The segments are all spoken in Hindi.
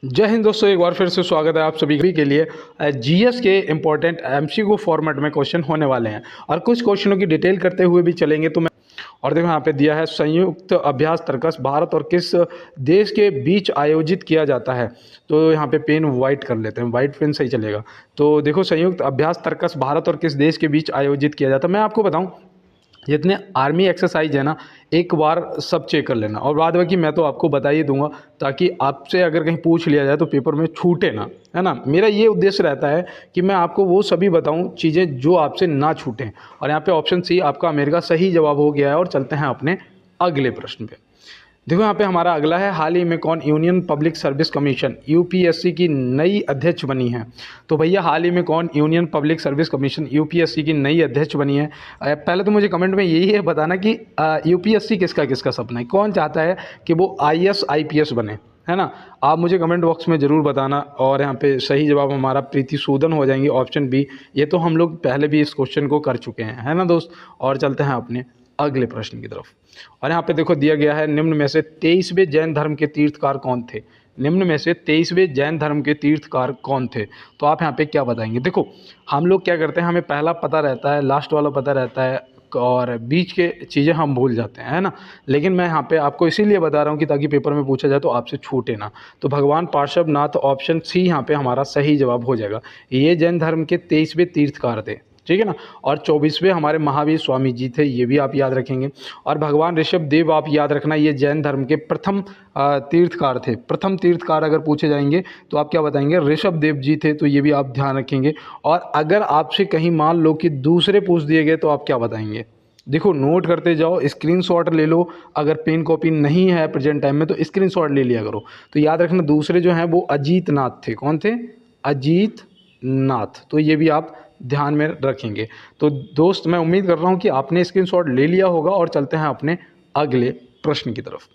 जय हिंद दोस्तों, एक बार फिर से स्वागत है आप सभी के लिए। जीएस के इम्पोर्टेंट एमसीक्यू फॉर्मेट में क्वेश्चन होने वाले हैं और कुछ क्वेश्चनों की डिटेल करते हुए भी चलेंगे। तो मैं और देखो यहाँ पे दिया है संयुक्त अभ्यास तर्कस भारत और किस देश के बीच आयोजित किया जाता है। तो यहाँ पे पेन वाइट कर लेते हैं, वाइट पेन सही चलेगा। तो देखो संयुक्त अभ्यास तर्कस भारत और किस देश के बीच आयोजित किया जाता है। मैं आपको बताऊँ, जितने आर्मी एक्सरसाइज है ना, एक बार सब चेक कर लेना और बाद बाकी मैं तो आपको बता ही दूंगा, ताकि आपसे अगर कहीं पूछ लिया जाए तो पेपर में छूटे ना, है ना। मेरा ये उद्देश्य रहता है कि मैं आपको वो सभी बताऊं चीज़ें जो आपसे ना छूटें। और यहाँ पे ऑप्शन सी आपका अमेरिका सही जवाब हो गया है। और चलते हैं अपने अगले प्रश्न पे। देखो यहाँ पे हमारा अगला है, हाल ही में कौन union public service commission UPSC की नई अध्यक्ष बनी है। तो भैया हाल ही में कौन union public service commission UPSC की नई अध्यक्ष बनी है। पहले तो मुझे कमेंट में यही है बताना कि यूपीएससी किसका किसका सपना है, कौन चाहता है कि वो आईएएस आईपीएस बने, है ना। आप मुझे कमेंट बॉक्स में ज़रूर बताना। और यहाँ पे सही जवाब हमारा प्रीति सूदन हो जाएंगी, ऑप्शन बी। ये तो हम लोग पहले भी इस क्वेश्चन को कर चुके हैं, है ना दोस्त। और चलते हैं अपने अगले प्रश्न की तरफ। और यहाँ पे देखो दिया गया है, निम्न में से 23वें जैन धर्म के तीर्थकार कौन थे। निम्न में से 23वें जैन धर्म के तीर्थकार कौन थे। तो आप यहाँ पे क्या बताएंगे। देखो हम लोग क्या करते हैं, हमें पहला पता रहता है, लास्ट वाला पता रहता है और बीच के चीज़ें हम भूल जाते हैं, है ना। लेकिन मैं यहाँ पे आपको इसीलिए बता रहा हूँ कि ताकि पेपर में पूछा जाए तो आपसे छूटे ना। तो भगवान पार्श्वनाथ, ऑप्शन सी यहाँ पे हमारा सही जवाब हो जाएगा। ये जैन धर्म के 23वें तीर्थकार थे, ठीक है ना। और 24वें हमारे महावीर स्वामी जी थे, ये भी आप याद रखेंगे। और भगवान ऋषभ देव आप याद रखना, ये जैन धर्म के प्रथम तीर्थकार थे। प्रथम तीर्थकार अगर पूछे जाएंगे तो आप क्या बताएंगे, ऋषभ देव जी थे। तो ये भी आप ध्यान रखेंगे। और अगर आपसे कहीं मान लो कि दूसरे पूछ दिए गए तो आप क्या बताएंगे। देखो नोट करते जाओ, स्क्रीनशॉट ले लो। अगर पेन कॉपी नहीं है प्रेजेंट टाइम में तो स्क्रीनशॉट ले लिया करो। तो याद रखना दूसरे जो हैं वो अजीत नाथ थे। कौन थे, अजीत नाथ। तो ये भी आप ध्यान में रखेंगे। तो दोस्त मैं उम्मीद कर रहा हूँ कि आपने स्क्रीनशॉट ले लिया होगा। और चलते हैं अपने अगले प्रश्न की तरफ।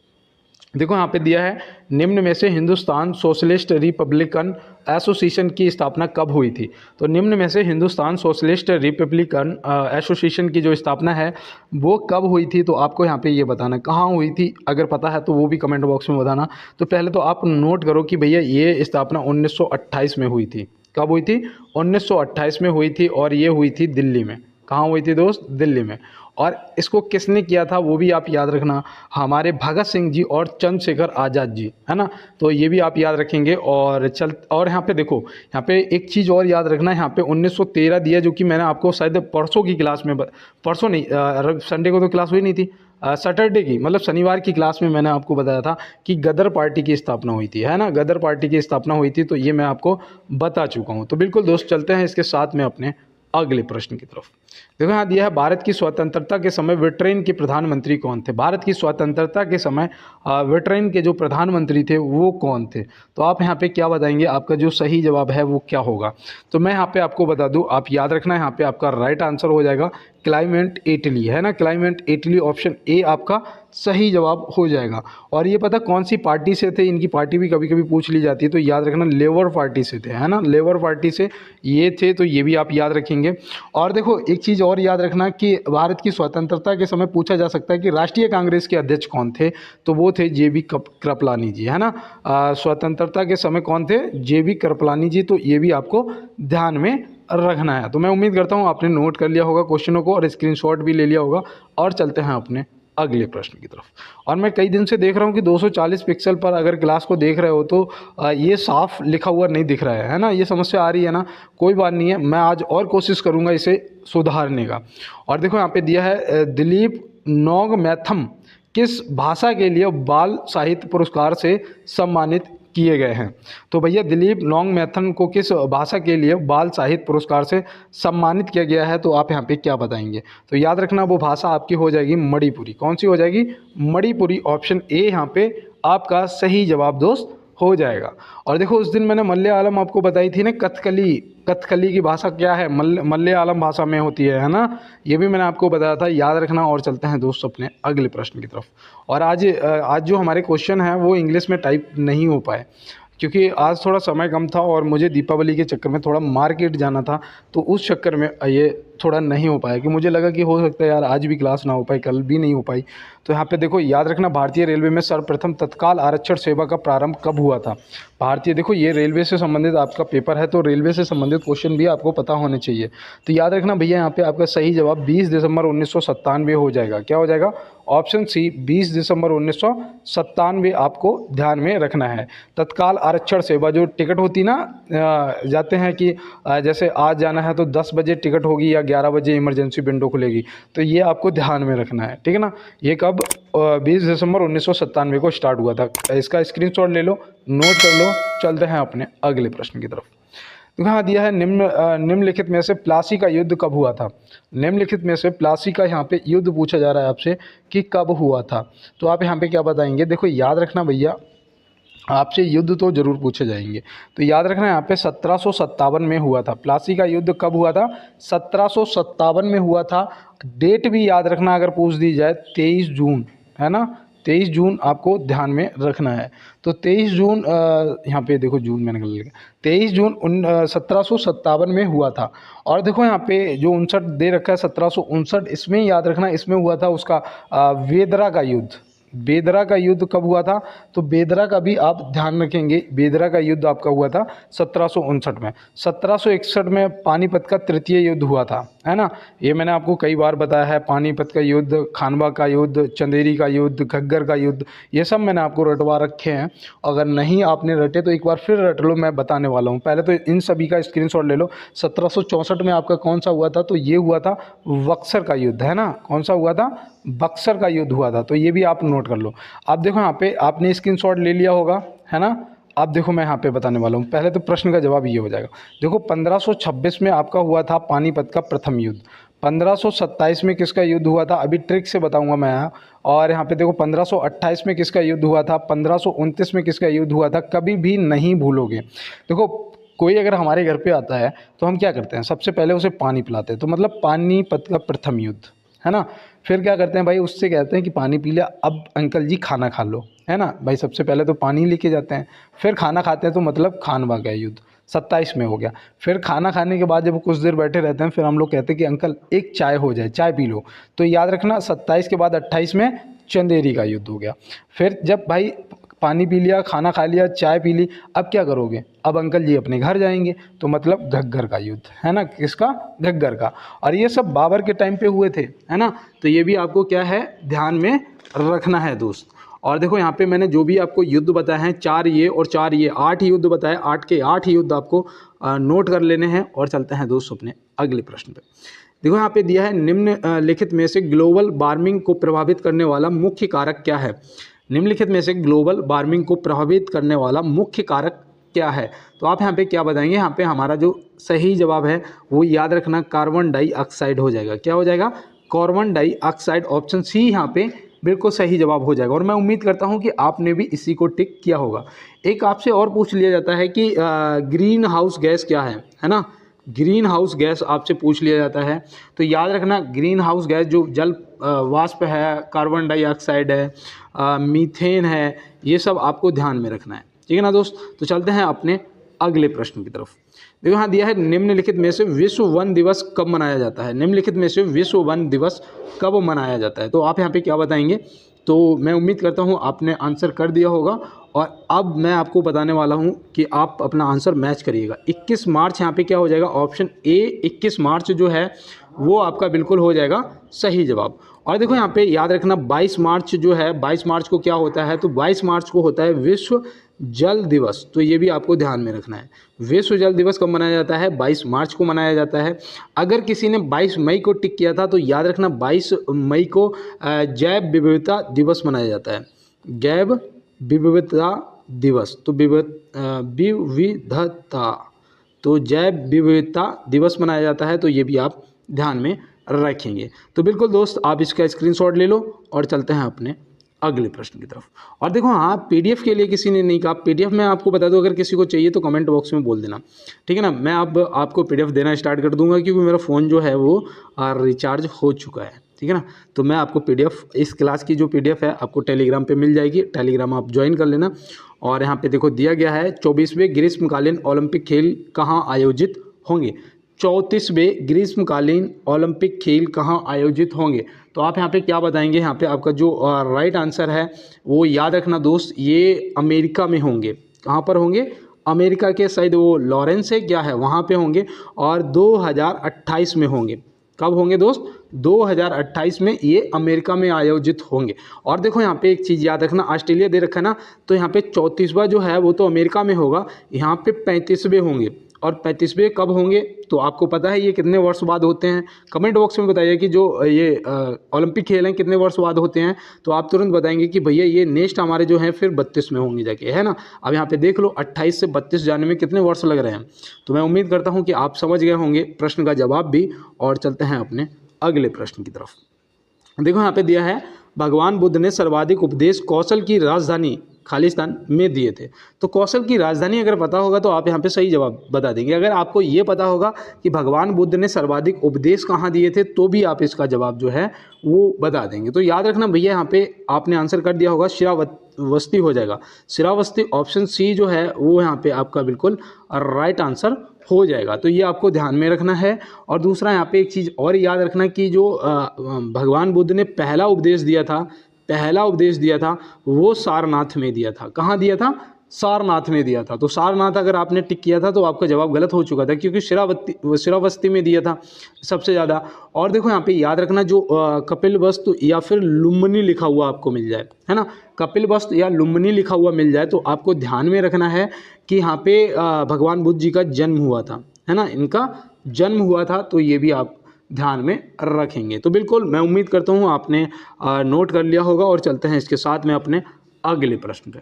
देखो यहाँ पे दिया है, निम्न में से हिंदुस्तान सोशलिस्ट रिपब्लिकन एसोसिएशन की स्थापना कब हुई थी। तो निम्न में से हिंदुस्तान सोशलिस्ट रिपब्लिकन एसोसिएशन की जो स्थापना है वो कब हुई थी। तो आपको यहाँ पे ये बताना कहाँ हुई थी। अगर पता है तो वो भी कमेंट बॉक्स में बताना। तो पहले तो आप नोट करो कि भैया ये स्थापना 1928 में हुई थी। कब हुई थी, 1928 में हुई थी। और ये हुई थी दिल्ली में। कहाँ हुई थी दोस्त, दिल्ली में। और इसको किसने किया था वो भी आप याद रखना, हमारे भगत सिंह जी और चंद्रशेखर आज़ाद जी, है ना। तो ये भी आप याद रखेंगे। और यहाँ पे देखो, यहाँ पे एक चीज़ और याद रखना, यहाँ पे 1913 दिया, जो कि मैंने आपको शायद परसों की क्लास में परसों नहीं, संडे को तो क्लास हुई नहीं थी, सैटरडे की मतलब शनिवार की क्लास में मैंने आपको बताया था कि गदर पार्टी की स्थापना हुई थी, है ना। गदर पार्टी की स्थापना हुई थी। तो ये मैं आपको बता चुका हूँ। तो बिल्कुल दोस्त चलते हैं इसके साथ में अपने अगले प्रश्न की तरफ। देखो यहाँ दिया है, भारत की स्वतंत्रता के समय ब्रिटेन के प्रधानमंत्री कौन थे। भारत की स्वतंत्रता के समय ब्रिटेन के जो प्रधानमंत्री थे वो कौन थे। तो आप यहाँ पे क्या बताएंगे, आपका जो सही जवाब है वो क्या होगा। तो मैं यहाँ पे आपको बता दूँ, आप याद रखना, यहाँ पे आपका राइट आंसर हो जाएगा क्लाइमेट इटली, है ना। क्लाइमेट इटली, ऑप्शन ए आपका सही जवाब हो जाएगा। और ये पता कौन सी पार्टी से थे, इनकी पार्टी भी कभी कभी पूछ ली जाती है। तो याद रखना लेबर पार्टी से थे, है ना। लेबर पार्टी से ये थे। तो ये भी आप याद रखेंगे। और देखो एक चीज़ और याद रखना कि भारत की स्वतंत्रता के समय पूछा जा सकता है कि राष्ट्रीय कांग्रेस के अध्यक्ष कौन थे। तो वो थे जेबी कृपलानी जी, है ना। स्वतंत्रता के समय कौन थे, जेबी कृपलानी जी। तो ये भी आपको ध्यान में रखना है। तो मैं उम्मीद करता हूँ आपने नोट कर लिया होगा क्वेश्चनों को और स्क्रीनशॉट भी ले लिया होगा। और चलते हैं अपने अगले प्रश्न की तरफ। और मैं कई दिन से देख रहा हूँ कि 240 पिक्सल पर अगर क्लास को देख रहे हो तो ये साफ लिखा हुआ नहीं दिख रहा है ना। ये समस्या आ रही है ना, कोई बात नहीं है, मैं आज और कोशिश करूँगा इसे सुधारने का। और देखो यहाँ पे दिया है, दिलीप नोंगमैथम किस भाषा के लिए बाल साहित्य पुरस्कार से सम्मानित किए गए हैं। तो भैया दिलीप नोंगमैथम को किस भाषा के लिए बाल साहित्य पुरस्कार से सम्मानित किया गया है। तो आप यहाँ पे क्या बताएंगे। तो याद रखना वो भाषा आपकी हो जाएगी मणिपुरी। कौन सी हो जाएगी, मणिपुरी। ऑप्शन ए यहाँ पे आपका सही जवाब दोस्त हो जाएगा। और देखो उस दिन मैंने मलयालम आपको बताई थी ना, कथकली। कथकली की भाषा क्या है, मलयालम भाषा में होती है ना। ये भी मैंने आपको बताया था, याद रखना। और चलते हैं दोस्त अपने अगले प्रश्न की तरफ। और आज जो हमारे क्वेश्चन हैं वो इंग्लिश में टाइप नहीं हो पाए, क्योंकि आज थोड़ा समय कम था और मुझे दीपावली के चक्कर में थोड़ा मार्केट जाना था। तो उस चक्कर में ये थोड़ा नहीं हो पाया, कि मुझे लगा कि हो सकता है यार आज भी क्लास ना हो पाई, कल भी नहीं हो पाई। तो यहाँ पे देखो याद रखना, भारतीय रेलवे में सर्वप्रथम तत्काल आरक्षण सेवा का प्रारंभ कब हुआ था। भारतीय, देखो ये रेलवे से संबंधित आपका पेपर है, तो रेलवे से संबंधित क्वेश्चन भी आपको पता होने चाहिए। तो याद रखना भैया, यहाँ पे आपका सही जवाब 20 दिसंबर 1997 हो जाएगा। क्या हो जाएगा? ऑप्शन सी 20 दिसंबर 1997 आपको ध्यान में रखना है। तत्काल आरक्षण सेवा जो टिकट होती ना, जाते हैं कि जैसे आज जाना है तो 10 बजे टिकट होगी या 11 बजे इमरजेंसी विंडो खुलेगी, तो ये आपको ध्यान में रखना है, ठीक है ना। ये कब 20 दिसंबर 1997 को स्टार्ट हुआ था। इसका स्क्रीनशॉट ले लो, नोट कर लो। चलते हैं अपने अगले प्रश्न की तरफ। तो यहाँ दिया है निम्नलिखित में से प्लासी का युद्ध कब हुआ था। निम्नलिखित में से प्लासी का यहाँ पे युद्ध पूछा जा रहा है आपसे कि कब हुआ था। तो आप यहाँ पे क्या बताएंगे? देखो याद रखना भैया, आपसे युद्ध तो जरूर पूछे जाएंगे। तो याद रखना यहाँ पे 1757 में हुआ था। प्लासी का युद्ध कब हुआ था? 1757 में हुआ था। डेट भी याद रखना, अगर पूछ दी जाए 23 जून, है ना। 23 जून आपको ध्यान में रखना है। तो 23 जून, यहाँ पे देखो जून मैंने गलत लिखा, 23 जून 1757 में हुआ था। और देखो यहाँ पे जो 59 दे रखा है 1759, इसमें याद रखना, इसमें हुआ था उसका वेदरा का युद्ध। बेदरा का युद्ध कब हुआ था? तो बेदरा का भी आप ध्यान रखेंगे। बेदरा का युद्ध आपका हुआ था 1759 में। 1761 में पानीपत का तृतीय युद्ध हुआ था, है ना। ये मैंने आपको कई बार बताया है। पानीपत का युद्ध, खानवा का युद्ध, चंदेरी का युद्ध, घग्गर का युद्ध, ये सब मैंने आपको रटवा रखे हैं। अगर नहीं आपने रटे तो एक बार फिर रट लो, मैं बताने वाला हूँ। पहले तो इन सभी का स्क्रीनशॉट ले लो। 1764 में आपका कौन सा हुआ था? तो ये हुआ था बक्सर का युद्ध, है ना। कौन सा हुआ था? बक्सर का युद्ध हुआ था। तो ये भी आप नोट कर लो। आप देखो यहाँ पे आपने स्क्रीनशॉट ले लिया होगा, है ना। आप देखो मैं यहाँ पे बताने वाला हूँ। पहले तो प्रश्न का जवाब ये हो जाएगा। देखो 1526 में आपका हुआ था पानीपत का प्रथम युद्ध। 1527 में किसका युद्ध हुआ था? अभी ट्रिक से बताऊंगा मैं यहाँ। और यहाँ पे देखो 1528 में किसका युद्ध हुआ था? 1529 में किसका युद्ध हुआ था? कभी भी नहीं भूलोगे। देखो कोई अगर हमारे घर पे आता है तो हम क्या करते हैं? सबसे पहले उसे पानी पिलाते हैं। तो मतलब पानीपत का प्रथम युद्ध, है ना। फिर क्या करते हैं भाई? उससे कहते हैं कि पानी पी लिया, अब अंकल जी खाना खा लो, है ना भाई। सबसे पहले तो पानी लेके जाते हैं, फिर खाना खाते हैं, तो मतलब खानवा का युद्ध 27 में हो गया। फिर खाना खाने के बाद जब कुछ देर बैठे रहते हैं, फिर हम लोग कहते हैं कि अंकल एक चाय हो जाए, चाय पी लो। तो याद रखना 27 के बाद 28 में चंदेरी का युद्ध हो गया। फिर जब भाई पानी पी लिया, खाना खा लिया, चाय पी ली, अब क्या करोगे? अब अंकल जी अपने घर जाएंगे, तो मतलब घग्गर का युद्ध, है ना। किसका? घग्गर का। और ये सब बाबर के टाइम पे हुए थे, है ना। तो ये भी आपको क्या है, ध्यान में रखना है दोस्त। और देखो यहाँ पे मैंने जो भी आपको युद्ध बताए हैं, 4 ये और 4 ये, 8 युद्ध बताए। 8 के 8 युद्ध आपको नोट कर लेने हैं। और चलते हैं दोस्त अपने अगले प्रश्न पे। देखो यहाँ पे दिया है, निम्नलिखित में से ग्लोबल वार्मिंग को प्रभावित करने वाला मुख्य कारक क्या है। निम्नलिखित में से ग्लोबल वार्मिंग को प्रभावित करने वाला मुख्य कारक क्या है। तो आप यहाँ पे क्या बताएंगे? यहाँ पे हमारा जो सही जवाब है वो याद रखना कार्बन डाइऑक्साइड हो जाएगा। क्या हो जाएगा? Carbon dioxide. ऑप्शन सी यहाँ पे बिल्कुल सही जवाब हो जाएगा। और मैं उम्मीद करता हूँ कि आपने भी इसी को टिक किया होगा। एक आपसे और पूछ लिया जाता है कि ग्रीन हाउस गैस क्या है ना। ग्रीन हाउस गैस आपसे पूछ लिया जाता है। तो याद रखना ग्रीन हाउस गैस जो जल वाष्प है, कार्बन डाइऑक्साइड है, मीथेन है, ये सब आपको ध्यान में रखना है, ठीक है ना दोस्त। तो चलते हैं अपने अगले प्रश्न की तरफ। देखो यहाँ दिया है, निम्नलिखित में से विश्व वन दिवस कब मनाया जाता है। निम्नलिखित में से विश्व वन दिवस कब मनाया जाता है। तो आप यहाँ पे क्या बताएंगे? तो मैं उम्मीद करता हूँ आपने आंसर कर दिया होगा। और अब मैं आपको बताने वाला हूँ कि आप अपना आंसर मैच करिएगा। 21 मार्च यहाँ पे क्या हो जाएगा? ऑप्शन ए 21 मार्च जो है वो आपका बिल्कुल हो जाएगा सही जवाब। और देखो यहाँ पे याद रखना 22 मार्च जो है, 22 मार्च को क्या होता है? तो 22 मार्च को होता है विश्व जल दिवस। तो ये भी आपको ध्यान में रखना है। विश्व जल दिवस कब मनाया जाता है? 22 मार्च को मनाया जाता है। अगर किसी ने 22 मई को टिक किया था तो याद रखना 22 मई को जैव विविधता दिवस मनाया जाता है। जैव विविधता दिवस, तो विविधता, तो जैव विविधता दिवस मनाया जाता है। तो ये भी आप ध्यान में रखेंगे। तो बिल्कुल दोस्त आप इसका स्क्रीनशॉट ले लो और चलते हैं अपने अगले प्रश्न की तरफ। और देखो हाँ, पीडीएफ के लिए किसी ने नहीं कहा, पीडीएफ मैं आपको बता दूं, अगर किसी को चाहिए तो कमेंट बॉक्स में बोल देना, ठीक है ना। मैं अब आपको पीडीएफ देना स्टार्ट कर दूंगा क्योंकि मेरा फ़ोन जो है वो रिचार्ज हो चुका है, ठीक है ना। तो मैं आपको पीडीएफ, इस क्लास की जो पीडीएफ है आपको टेलीग्राम पे मिल जाएगी। टेलीग्राम आप ज्वाइन कर लेना। और यहाँ पे देखो दिया गया है 24वें ग्रीष्मकालीन ओलंपिक खेल कहाँ आयोजित होंगे। 34वें ग्रीष्मकालीन ओलंपिक खेल कहाँ आयोजित होंगे? तो आप यहाँ पे क्या बताएंगे? यहाँ पे आपका जो राइट आंसर है वो याद रखना दोस्त, ये अमेरिका में होंगे। कहाँ पर होंगे? अमेरिका के शायद वो लॉरेंस है क्या है, वहाँ पे होंगे और 2028 में होंगे। कब होंगे दोस्त? 2028 में ये अमेरिका में आयोजित होंगे। और देखो यहाँ पे एक चीज़ याद रखना, ऑस्ट्रेलिया दे रखा है ना, तो यहाँ पे 34वां जो है वो तो अमेरिका में होगा, यहाँ पे 35वें होंगे। और 35वें कब होंगे तो आपको पता है ये कितने वर्ष बाद होते हैं? कमेंट बॉक्स में बताइए कि जो ये ओलंपिक खेल हैं कितने वर्ष बाद होते हैं, तो आप तुरंत बताएंगे कि भैया ये नेक्स्ट हमारे जो हैं फिर 32 में होंगे जाके, है ना। अब यहाँ पे देख लो 28 से 32 जाने में कितने वर्ष लग रहे हैं। तो मैं उम्मीद करता हूँ कि आप समझ गए होंगे प्रश्न का जवाब भी। और चलते हैं अपने अगले प्रश्न की तरफ। देखो यहाँ पे दिया है, भगवान बुद्ध ने सर्वाधिक उपदेश कौशल की राजधानी खालिस्तान में दिए थे। तो कौशल की राजधानी अगर पता होगा तो आप यहाँ पे सही जवाब बता देंगे। अगर आपको ये पता होगा कि भगवान बुद्ध ने सर्वाधिक उपदेश कहाँ दिए थे तो भी आप इसका जवाब जो है वो बता देंगे। तो याद रखना भैया, यहाँ पे आपने आंसर कर दिया होगा, श्रावस्ती हो जाएगा। श्रावस्ती ऑप्शन सी जो है वो यहाँ पे आपका बिल्कुल राइट आंसर हो जाएगा। तो ये आपको ध्यान में रखना है। और दूसरा यहाँ पे एक चीज़ और याद रखना कि जो भगवान बुद्ध ने पहला उपदेश दिया था वो सारनाथ में दिया था। कहाँ दिया था? सारनाथ में दिया था। तो सारनाथ अगर आपने टिक किया था तो आपका जवाब गलत हो चुका था, क्योंकि श्रावस्ती में दिया था सबसे ज़्यादा। और देखो यहाँ पे याद रखना, जो कपिलवस्तु या फिर लुम्बिनी लिखा हुआ आपको मिल जाए, है ना, कपिलवस्तु या लुम्बिनी लिखा हुआ मिल जाए तो आपको ध्यान में रखना है कि यहाँ पे भगवान बुद्ध जी का जन्म हुआ था, है ना, इनका जन्म हुआ था। तो ये भी आप ध्यान में रखेंगे। तो बिल्कुल मैं उम्मीद करता हूँ आपने नोट कर लिया होगा। और चलते हैं इसके साथ में अपने अगले प्रश्न पे।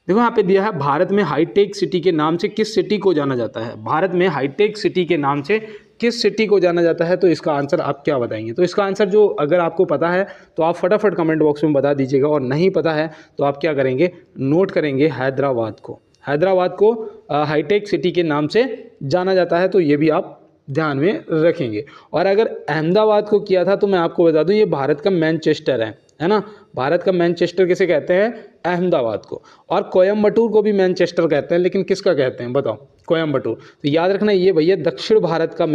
देखो यहाँ पे दिया है, भारत में हाईटेक सिटी के नाम से किस सिटी को जाना जाता है? भारत में हाईटेक सिटी के नाम से किस सिटी को जाना जाता है? तो इसका आंसर आप क्या बताएंगे? तो इसका आंसर जो अगर आपको पता है तो आप फटाफट कमेंट बॉक्स में बता दीजिएगा, और नहीं पता है तो आप क्या करेंगे? नोट करेंगे हैदराबाद को। हैदराबाद को हाईटेक सिटी के नाम से जाना जाता है, तो ये भी आप ध्यान में रखेंगे। और अगर अहमदाबाद को किया था तो मैं आपको बता दूं ये भारत का मैनचेस्टर है ना। भारत का मैनचेस्टर किसे कहते हैं? अहमदाबाद को। और कोयम्बटूर को भी मैनचेस्टर कहते हैं, लेकिन किसका कहते हैं बताओ? कोयम्बटूर। तो याद रखना ये भैया दक्षिण भारत का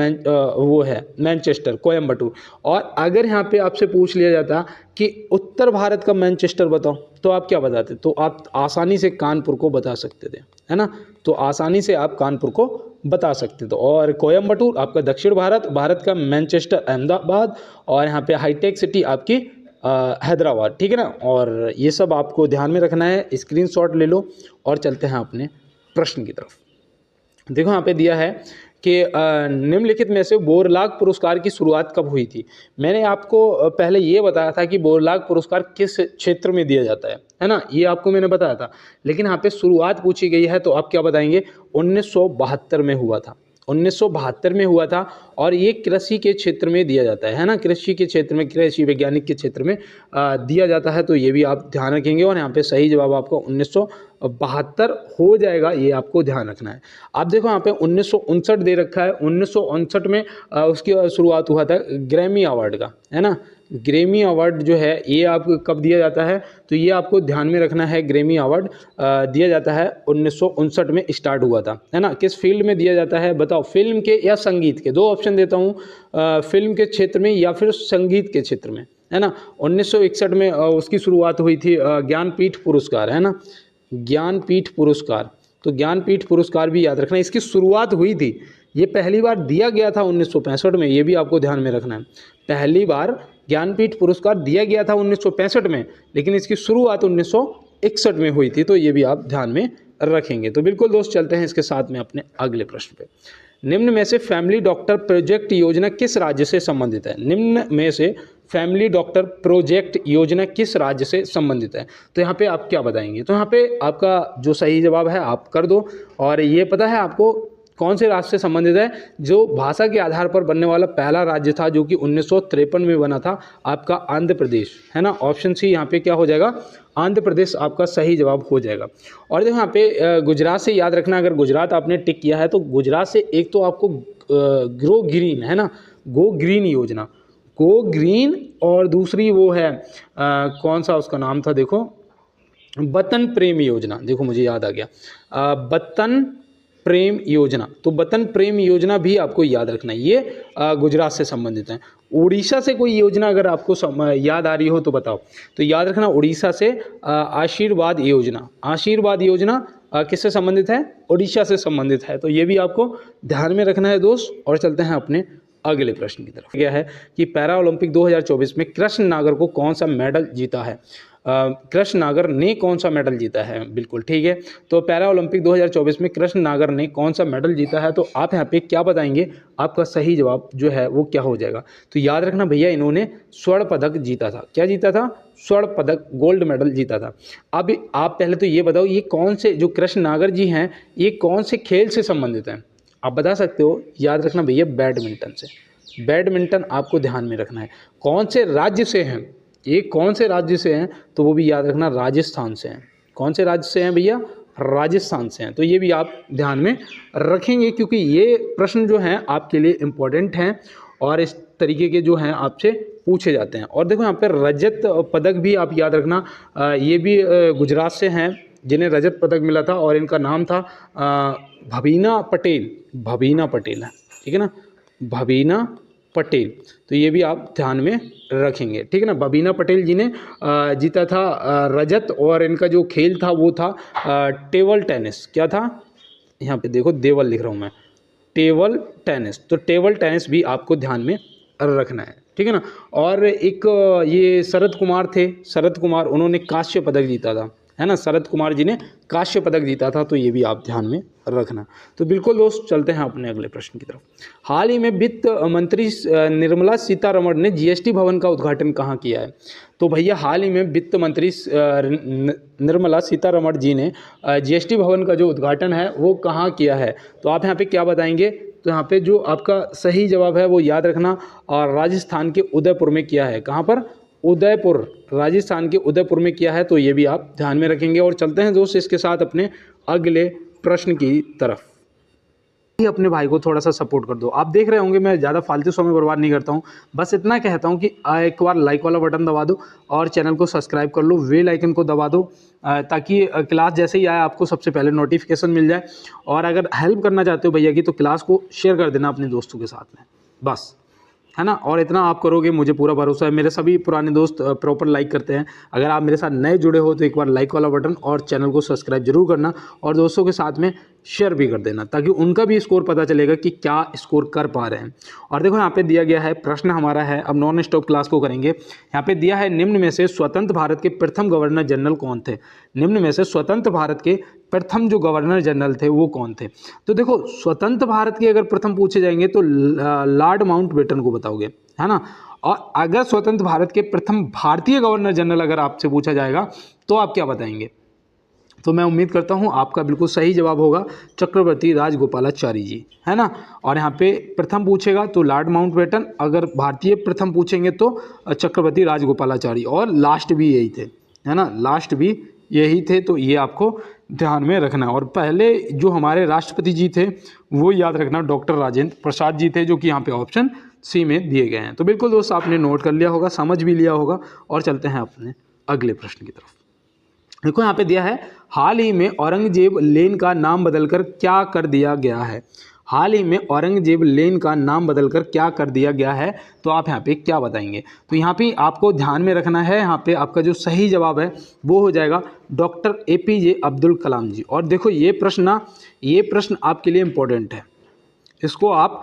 वो है मैनचेस्टर, कोयम्बटूर। और अगर यहाँ पे आपसे पूछ लिया जाता कि उत्तर भारत का मैनचेस्टर बताओ तो आप क्या बताते? तो आप आसानी से कानपुर को बता सकते थे, है ना। तो आसानी से आप कानपुर को बता सकते थे। और कोयम्बटूर आपका दक्षिण भारत का मैनचेस्टर अहमदाबाद, और यहाँ पे हाईटेक सिटी आपकी हैदराबाद, ठीक है ना। और ये सब आपको ध्यान में रखना है, स्क्रीनशॉट ले लो। और चलते हैं अपने प्रश्न की तरफ। देखो यहाँ पे दिया है कि निम्नलिखित में से बोरलाग पुरस्कार की शुरुआत कब हुई थी? मैंने आपको पहले ये बताया था कि बोरलाग पुरस्कार किस क्षेत्र में दिया जाता है ना, ये आपको मैंने बताया था। लेकिन यहाँ पे शुरुआत पूछी गई है तो आप क्या बताएंगे? 1972 में हुआ था। 1972 में हुआ था। और ये कृषि के क्षेत्र में दिया जाता है ना, कृषि के क्षेत्र में, कृषि वैज्ञानिक के क्षेत्र में दिया जाता है। तो ये भी आप ध्यान रखेंगे। और यहाँ पे सही जवाब आपको 1972 हो जाएगा, ये आपको ध्यान रखना है। आप देखो यहाँ पे 1959 दे रखा है। 1959 में उसकी शुरुआत हुआ था ग्रैमी अवार्ड का, है ना। ग्रैमी अवार्ड जो है ये आपको कब दिया जाता है? तो ये आपको ध्यान में रखना है, ग्रैमी अवार्ड दिया जाता है 1959 में स्टार्ट हुआ था, है ना। किस फील्ड में दिया जाता है बताओ? फिल्म के या संगीत के? दो ऑप्शन देता हूँ, फिल्म के क्षेत्र में या फिर संगीत के क्षेत्र में, है ना। 1961 में उसकी शुरुआत हुई थी, ज्ञानपीठ पुरस्कार, है ना, ज्ञानपीठ पुरस्कार। तो ज्ञानपीठ पुरस्कार भी याद रखना, इसकी शुरुआत हुई थी। ये पहली बार दिया गया था 1965 में, ये भी आपको ध्यान में रखना है। पहली बार ज्ञानपीठ पुरस्कार दिया गया था 1965 में, लेकिन इसकी शुरुआत 1961 में हुई थी। तो ये भी आप ध्यान में रखेंगे। तो बिल्कुल दोस्त, चलते हैं इसके साथ में अपने अगले प्रश्न पे। निम्न में से फैमिली डॉक्टर प्रोजेक्ट योजना किस राज्य से संबंधित है? निम्न में से फैमिली डॉक्टर प्रोजेक्ट योजना किस राज्य से संबंधित है? तो यहाँ पे आप क्या बताएंगे? तो यहाँ पे आपका जो सही जवाब है आप कर दो। और ये पता है आपको कौन से राज्य से संबंधित है? जो भाषा के आधार पर बनने वाला पहला राज्य था, जो कि 1953 में बना था, आपका आंध्र प्रदेश, है ना। ऑप्शन सी यहाँ पे क्या हो जाएगा? आंध्र प्रदेश आपका सही जवाब हो जाएगा। और देखो यहाँ पे गुजरात से याद रखना, अगर गुजरात आपने टिक किया है तो गुजरात से एक तो आपको ग्रो ग्रीन, है ना, गो ग्रीन योजना, गो ग्रीन, और दूसरी वो है कौन सा उसका नाम था, देखो, वतन प्रेम योजना। देखो मुझे याद आ गया, वतन प्रेम योजना। तो वतन प्रेम योजना भी आपको याद रखना है, ये गुजरात से संबंधित है। उड़ीसा से कोई योजना अगर आपको याद आ रही हो तो बताओ। तो याद रखना उड़ीसा से आशीर्वाद योजना। आशीर्वाद योजना किससे संबंधित है? उड़ीसा से संबंधित है। तो ये भी आपको ध्यान में रखना है दोस्त। और चलते हैं अपने अगले प्रश्न की तरफ। यह है कि पैरा ओलंपिक 2024 में कृष्ण नागर को कौन सा मेडल जीता है? कृष्ण नागर ने कौन सा मेडल जीता है? बिल्कुल ठीक है। तो पैरा ओलंपिक 2024 में कृष्ण नागर ने कौन सा मेडल जीता है? तो आप यहाँ पे क्या बताएंगे? आपका सही जवाब जो है वो क्या हो जाएगा? तो याद रखना भैया, इन्होंने स्वर्ण पदक जीता था। क्या जीता था? स्वर्ण पदक, गोल्ड मेडल जीता था। अब आप पहले तो ये बताओ, ये कौन से, जो कृष्ण नागर जी हैं, ये कौन से खेल से संबंधित हैं? आप बता सकते हो? याद रखना भैया, बैडमिंटन से। बैडमिंटन आपको ध्यान में रखना है। कौन से राज्य से हैं? ये कौन से राज्य से हैं? तो वो भी याद रखना, राजस्थान से हैं। कौन से राज्य से हैं भैया? राजस्थान से हैं। तो ये भी आप ध्यान में रखेंगे, क्योंकि ये प्रश्न जो हैं आपके लिए इम्पोर्टेंट हैं और इस तरीके के जो हैं आपसे पूछे जाते हैं। और देखो यहाँ पर रजत पदक भी आप याद रखना, ये भी गुजरात से हैं जिन्हें रजत पदक मिला था, और इनका नाम था भवीना पटेल। भवीना पटेल है, ठीक है ना, भवीना पटेल। तो ये भी आप ध्यान में रखेंगे, ठीक है ना। भवीना पटेल जी ने जीता था रजत, और इनका जो खेल था वो था टेबल टेनिस। क्या था? यहाँ पे देखो, देवल लिख रहा हूँ मैं, टेबल टेनिस। तो टेबल टेनिस भी आपको ध्यान में रखना है, ठीक है ना। और एक ये शरद कुमार थे, शरद कुमार, उन्होंने कांस्य पदक जीता था, है ना। शरद कुमार जी ने कांस्य पदक जीता था। तो ये भी आप ध्यान में रखना। तो बिल्कुल दोस्त, चलते हैं अपने अगले प्रश्न की तरफ। हाल ही में वित्त मंत्री निर्मला सीतारमण ने जीएसटी भवन का उद्घाटन कहाँ किया है? तो भैया, हाल ही में वित्त मंत्री निर्मला सीतारमण जी ने जीएसटी भवन का जो उद्घाटन है वो कहाँ किया है? तो आप यहाँ पे क्या बताएंगे? तो यहाँ पे जो आपका सही जवाब है वो याद रखना, और राजस्थान के उदयपुर में किया है। कहाँ पर? उदयपुर, राजस्थान के उदयपुर में किया है। तो ये भी आप ध्यान में रखेंगे। और चलते हैं दोस्त इसके साथ अपने अगले प्रश्न की तरफ। अपने भाई को थोड़ा सा सपोर्ट कर दो। आप देख रहे होंगे मैं ज़्यादा फालतू समय बर्बाद नहीं करता हूँ, बस इतना कहता हूँ कि एक बार लाइक वाला बटन दबा दो और चैनल को सब्सक्राइब कर लो, बेल आइकन को दबा दो, ताकि क्लास जैसे ही आए आपको सबसे पहले नोटिफिकेशन मिल जाए। और अगर हेल्प करना चाहते हो भैया की, तो क्लास को शेयर कर देना अपने दोस्तों के साथ में, बस, है ना। और इतना आप करोगे, मुझे पूरा भरोसा है। मेरे सभी पुराने दोस्त प्रॉपर लाइक करते हैं। अगर आप मेरे साथ नए जुड़े हो तो एक बार लाइक वाला बटन और चैनल को सब्सक्राइब जरूर करना, और दोस्तों के साथ में शेयर भी कर देना, ताकि उनका भी स्कोर पता चलेगा कि क्या स्कोर कर पा रहे हैं। और देखो यहाँ पे दिया गया है प्रश्न हमारा है, अब नॉन स्टॉप क्लास को करेंगे। यहाँ पे दिया है, निम्न में से स्वतंत्र भारत के प्रथम गवर्नर जनरल कौन थे? निम्न में से स्वतंत्र भारत के प्रथम जो गवर्नर जनरल थे वो कौन थे? तो देखो, स्वतंत्र भारत के अगर प्रथम पूछे जाएंगे तो लॉर्ड माउंटबेटन को बताओगे, है ना। और अगर स्वतंत्र भारत के प्रथम भारतीय गवर्नर जनरल अगर आपसे पूछा जाएगा तो आप क्या बताएंगे? तो मैं उम्मीद करता हूं आपका बिल्कुल सही जवाब होगा चक्रवर्ती राजगोपालाचारी जी, है ना। और यहाँ पे प्रथम पूछेगा तो लॉर्ड माउंटबेटन, अगर भारतीय प्रथम पूछेंगे तो चक्रवर्ती राजगोपालाचारी, और लास्ट भी यही थे, है ना, लास्ट भी यही थे। तो ये आपको ध्यान में रखना। और पहले जो हमारे राष्ट्रपति जी थे वो याद रखना, डॉक्टर राजेंद्र प्रसाद जी थे, जो कि यहाँ पे ऑप्शन सी में दिए गए हैं। तो बिल्कुल दोस्त, आपने नोट कर लिया होगा, समझ भी लिया होगा। और चलते हैं अपने अगले प्रश्न की तरफ। देखो यहाँ पे दिया है, हाल ही में औरंगजेब लेन का नाम बदलकर क्या कर दिया गया है? हाल ही में औरंगजेब लेन का नाम बदलकर क्या कर दिया गया है? तो आप यहाँ पे क्या बताएंगे? तो यहाँ पे आपको ध्यान में रखना है, यहाँ पे आपका जो सही जवाब है वो हो जाएगा डॉक्टर APJ अब्दुल कलाम जी। और देखो ये प्रश्न आपके लिए इम्पोर्टेंट है, इसको आप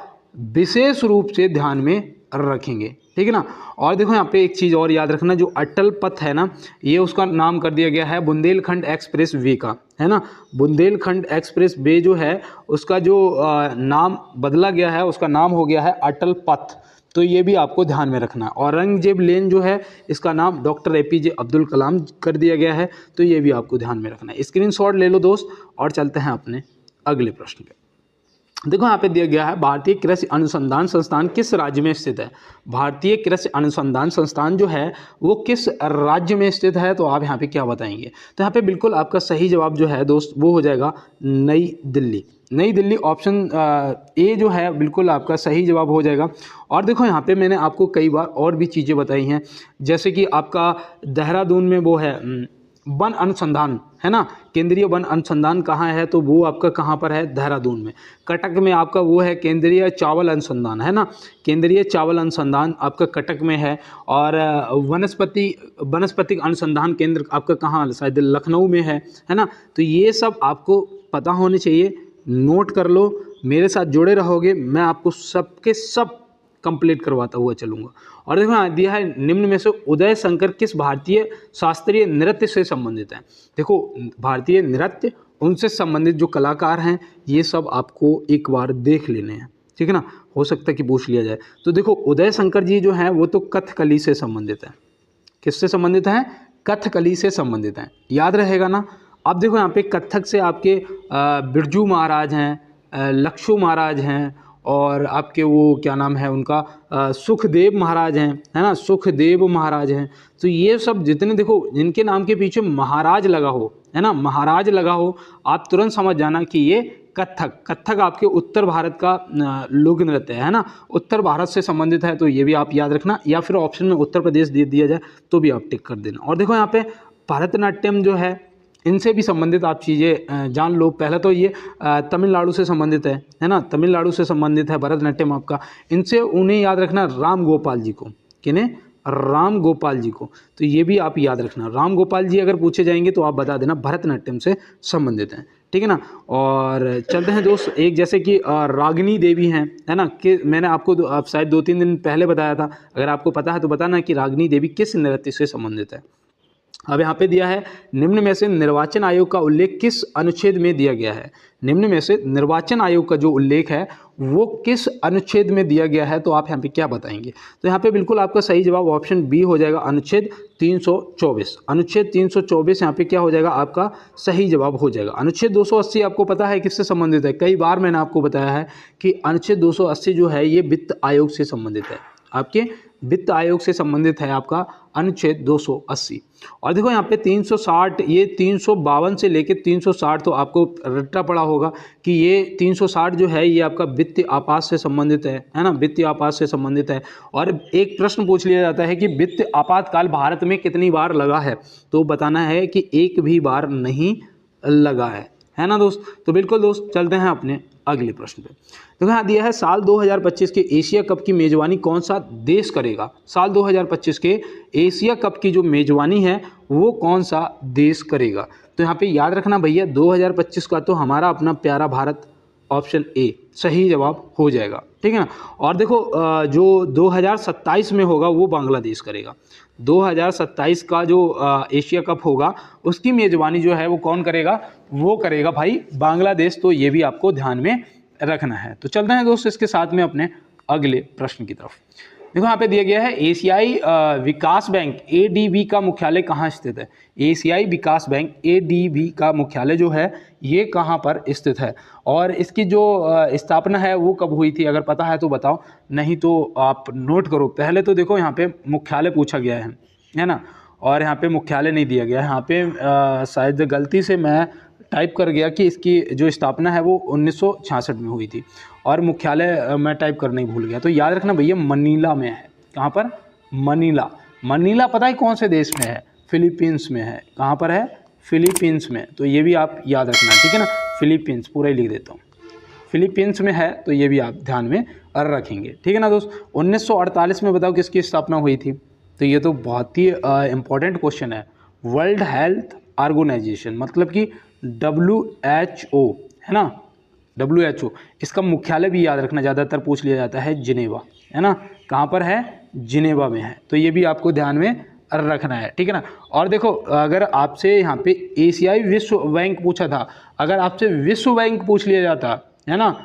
विशेष रूप से ध्यान में रखेंगे, ठीक है ना। और देखो यहाँ पे एक चीज़ और याद रखना, जो अटल पथ है ना, ये उसका नाम कर दिया गया है बुंदेलखंड एक्सप्रेस वे का, है ना। बुंदेलखंड एक्सप्रेस वे जो है उसका जो नाम बदला गया है, उसका नाम हो गया है अटल पथ। तो ये भी आपको ध्यान में रखना है। औरंगजेब लेन जो है इसका नाम डॉक्टर APJ अब्दुल कलाम कर दिया गया है। तो ये भी आपको ध्यान में रखना है। स्क्रीनशॉट ले लो दोस्त, और चलते हैं अपने अगले प्रश्न पे। देखो यहाँ पे दिया गया है, भारतीय कृषि अनुसंधान संस्थान किस राज्य में स्थित है? भारतीय कृषि अनुसंधान संस्थान जो है वो किस राज्य में स्थित है? तो आप यहाँ पे क्या बताएंगे? तो यहाँ पे बिल्कुल आपका सही जवाब जो है दोस्त वो हो जाएगा नई दिल्ली। नई दिल्ली, ऑप्शन ए जो है बिल्कुल आपका सही जवाब हो जाएगा। और देखो यहाँ पे मैंने आपको कई बार और भी चीज़ें बताई हैं, जैसे कि आपका देहरादून में वो है वन अनुसंधान है ना, केंद्रीय वन अनुसंधान कहाँ है, तो वो आपका कहाँ पर है, देहरादून में। कटक में आपका वो है केंद्रीय चावल अनुसंधान है ना, केंद्रीय चावल अनुसंधान आपका कटक में है। और वनस्पतिक अनुसंधान केंद्र आपका कहाँ, शायद लखनऊ में है ना। तो ये सब आपको पता होने चाहिए, नोट कर लो, मेरे साथ जुड़े रहोगे, मैं आपको सबके सब कंप्लीट करवाता हुआ चलूँगा। और देखो यहाँ दिया है निम्न में से उदय शंकर किस भारतीय शास्त्रीय नृत्य से संबंधित है। देखो भारतीय नृत्य, उनसे संबंधित जो कलाकार हैं ये सब आपको एक बार देख लेने हैं, ठीक है ना, हो सकता है कि पूछ लिया जाए। तो देखो उदय शंकर जी जो हैं वो तो कथकली से संबंधित है। किससे संबंधित हैं, कथकली से संबंधित हैं, याद रहेगा ना। अब देखो यहाँ पे कथक से आपके बिरजू महाराज हैं, लक्षु महाराज हैं, और आपके वो क्या नाम है उनका, सुखदेव महाराज हैं, है ना, सुखदेव महाराज हैं। तो ये सब जितने देखो जिनके नाम के पीछे महाराज लगा हो, है ना, महाराज लगा हो, आप तुरंत समझ जाना कि ये कथक आपके उत्तर भारत का लोक नृत्य है ना, उत्तर भारत से संबंधित है। तो ये भी आप याद रखना, या फिर ऑप्शन में उत्तर प्रदेश दे दिया जाए तो भी आप टिक कर देना। और देखो यहाँ पे भरतनाट्यम जो है इनसे भी संबंधित आप चीज़ें जान लो। पहले तो ये तमिलनाडु से संबंधित है ना, तमिलनाडु से संबंधित है भरतनाट्यम आपका। इनसे उन्हें याद रखना राम गोपाल जी को, किन्हें, राम गोपाल जी को। तो ये भी आप याद रखना, राम गोपाल जी अगर पूछे जाएंगे तो आप बता देना भरतनाट्यम से संबंधित हैं, ठीक है ना। और चलते हैं दोस्त, एक जैसे कि रागिनी देवी हैं, है ना, कि मैंने आपको आप शायद 2-3 दिन पहले बताया था, अगर आपको पता है तो बताना कि रागिनी देवी किस नृत्य से संबंधित है। अब यहाँ पे दिया है निम्न में से निर्वाचन आयोग का उल्लेख किस अनुच्छेद में दिया गया है। निम्न में से निर्वाचन आयोग का जो उल्लेख है वो किस अनुच्छेद में दिया गया है, तो आप यहाँ पे क्या बताएंगे। तो यहाँ पे बिल्कुल आपका सही जवाब ऑप्शन बी हो जाएगा, अनुच्छेद 324। अनुच्छेद 324 यहाँ पे क्या हो जाएगा, आपका सही जवाब हो जाएगा। अनुच्छेद 280 आपको पता है किससे संबंधित है, कई बार मैंने आपको बताया है कि अनुच्छेद 280 जो है ये वित्त आयोग से संबंधित है, आपके वित्त आयोग से संबंधित है आपका अनुच्छेद 280। और देखो यहाँ पे 360, ये 352 से लेके 360 तो आपको रट्टा पड़ा होगा कि ये 360 जो है ये आपका वित्तीय आपात से संबंधित है ना, वित्तीय आपात से संबंधित है। और एक प्रश्न पूछ लिया जाता है कि वित्तीय आपातकाल भारत में कितनी बार लगा है, तो बताना है कि एक भी बार नहीं लगा है ना दोस्त। तो बिल्कुल दोस्त, चलते हैं अपने अगले प्रश्न पे। तो यहाँ दिया है साल 2025 के एशिया कप की मेजबानी कौन सा देश करेगा। साल 2025 के एशिया कप की जो मेजबानी है वो कौन सा देश करेगा। तो यहाँ पे याद रखना भैया 2025 का तो हमारा अपना प्यारा भारत, ऑप्शन ए सही जवाब हो जाएगा, ठीक है ना। और देखो जो 2027 में होगा वो बांग्लादेश करेगा। 2027 का जो एशिया कप होगा उसकी मेज़बानी जो है वो कौन करेगा, वो करेगा भाई बांग्लादेश। तो ये भी आपको ध्यान में रखना है। तो चलते हैं दोस्त इसके साथ में अपने अगले प्रश्न की तरफ। देखो यहाँ पे दिया गया है एशियाई विकास बैंक एडीबी का मुख्यालय कहाँ स्थित है। एशियाई विकास बैंक एडीबी का मुख्यालय जो है ये कहाँ पर स्थित है, और इसकी जो स्थापना है वो कब हुई थी, अगर पता है तो बताओ, नहीं तो आप नोट करो। पहले तो देखो यहाँ पे मुख्यालय पूछा गया है ना, और यहाँ पे मुख्यालय नहीं दिया गया है। यहाँ पे शायद गलती से मैं टाइप कर गया कि इसकी जो स्थापना है वो 1966 में हुई थी, और मुख्यालय मैं टाइप करना ही भूल गया। तो याद रखना भैया मनीला में है। कहाँ पर, मनीला। मनीला पता है कौन से देश में है, फिलीपींस में है। कहाँ पर है, फिलीपींस में। तो ये भी आप याद रखना, ठीक है ना, फिलीपींस पूरा ही लिख देता हूँ, फिलीपींस में है। तो ये भी आप ध्यान में रखेंगे, ठीक है ना दोस्त। 1948 में बताओ किसकी स्थापना हुई थी। तो ये तो बहुत ही इम्पोर्टेंट क्वेश्चन है। वर्ल्ड हेल्थ ऑर्गेनाइजेशन मतलब कि WHO है ना, WHO। इसका मुख्यालय भी याद रखना, ज़्यादातर पूछ लिया जाता है जिनेवा, है ना। कहाँ पर है, जिनेवा में है। तो ये भी आपको ध्यान में रखना है, ठीक है ना। और देखो अगर आपसे यहाँ पे एशियाई विश्व बैंक पूछा था, अगर आपसे विश्व बैंक पूछ लिया जाता है ना,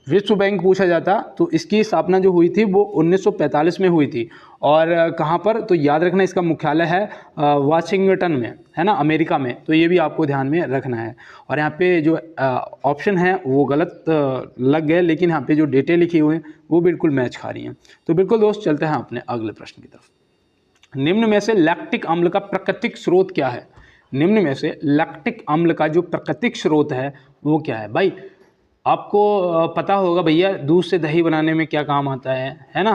विश्व बैंक पूछा जाता, तो इसकी स्थापना जो हुई थी वो 1945 में हुई थी। और कहाँ पर, तो याद रखना इसका मुख्यालय है वाशिंगटन में, है ना, अमेरिका में। तो ये भी आपको ध्यान में रखना है। और यहाँ पे जो ऑप्शन है वो गलत लग गए, लेकिन यहाँ पे जो डेटे लिखी हुई हैं वो बिल्कुल मैच खा रही हैं। तो बिल्कुल दोस्त, चलते हैं अपने अगले प्रश्न की तरफ। निम्न में से लैक्टिक अम्ल का प्राकृतिक स्रोत क्या है। निम्न में से लैक्टिक अम्ल का जो प्राकृतिक स्रोत है वो क्या है। भाई आपको पता होगा भैया दूध से दही बनाने में क्या काम आता है ना,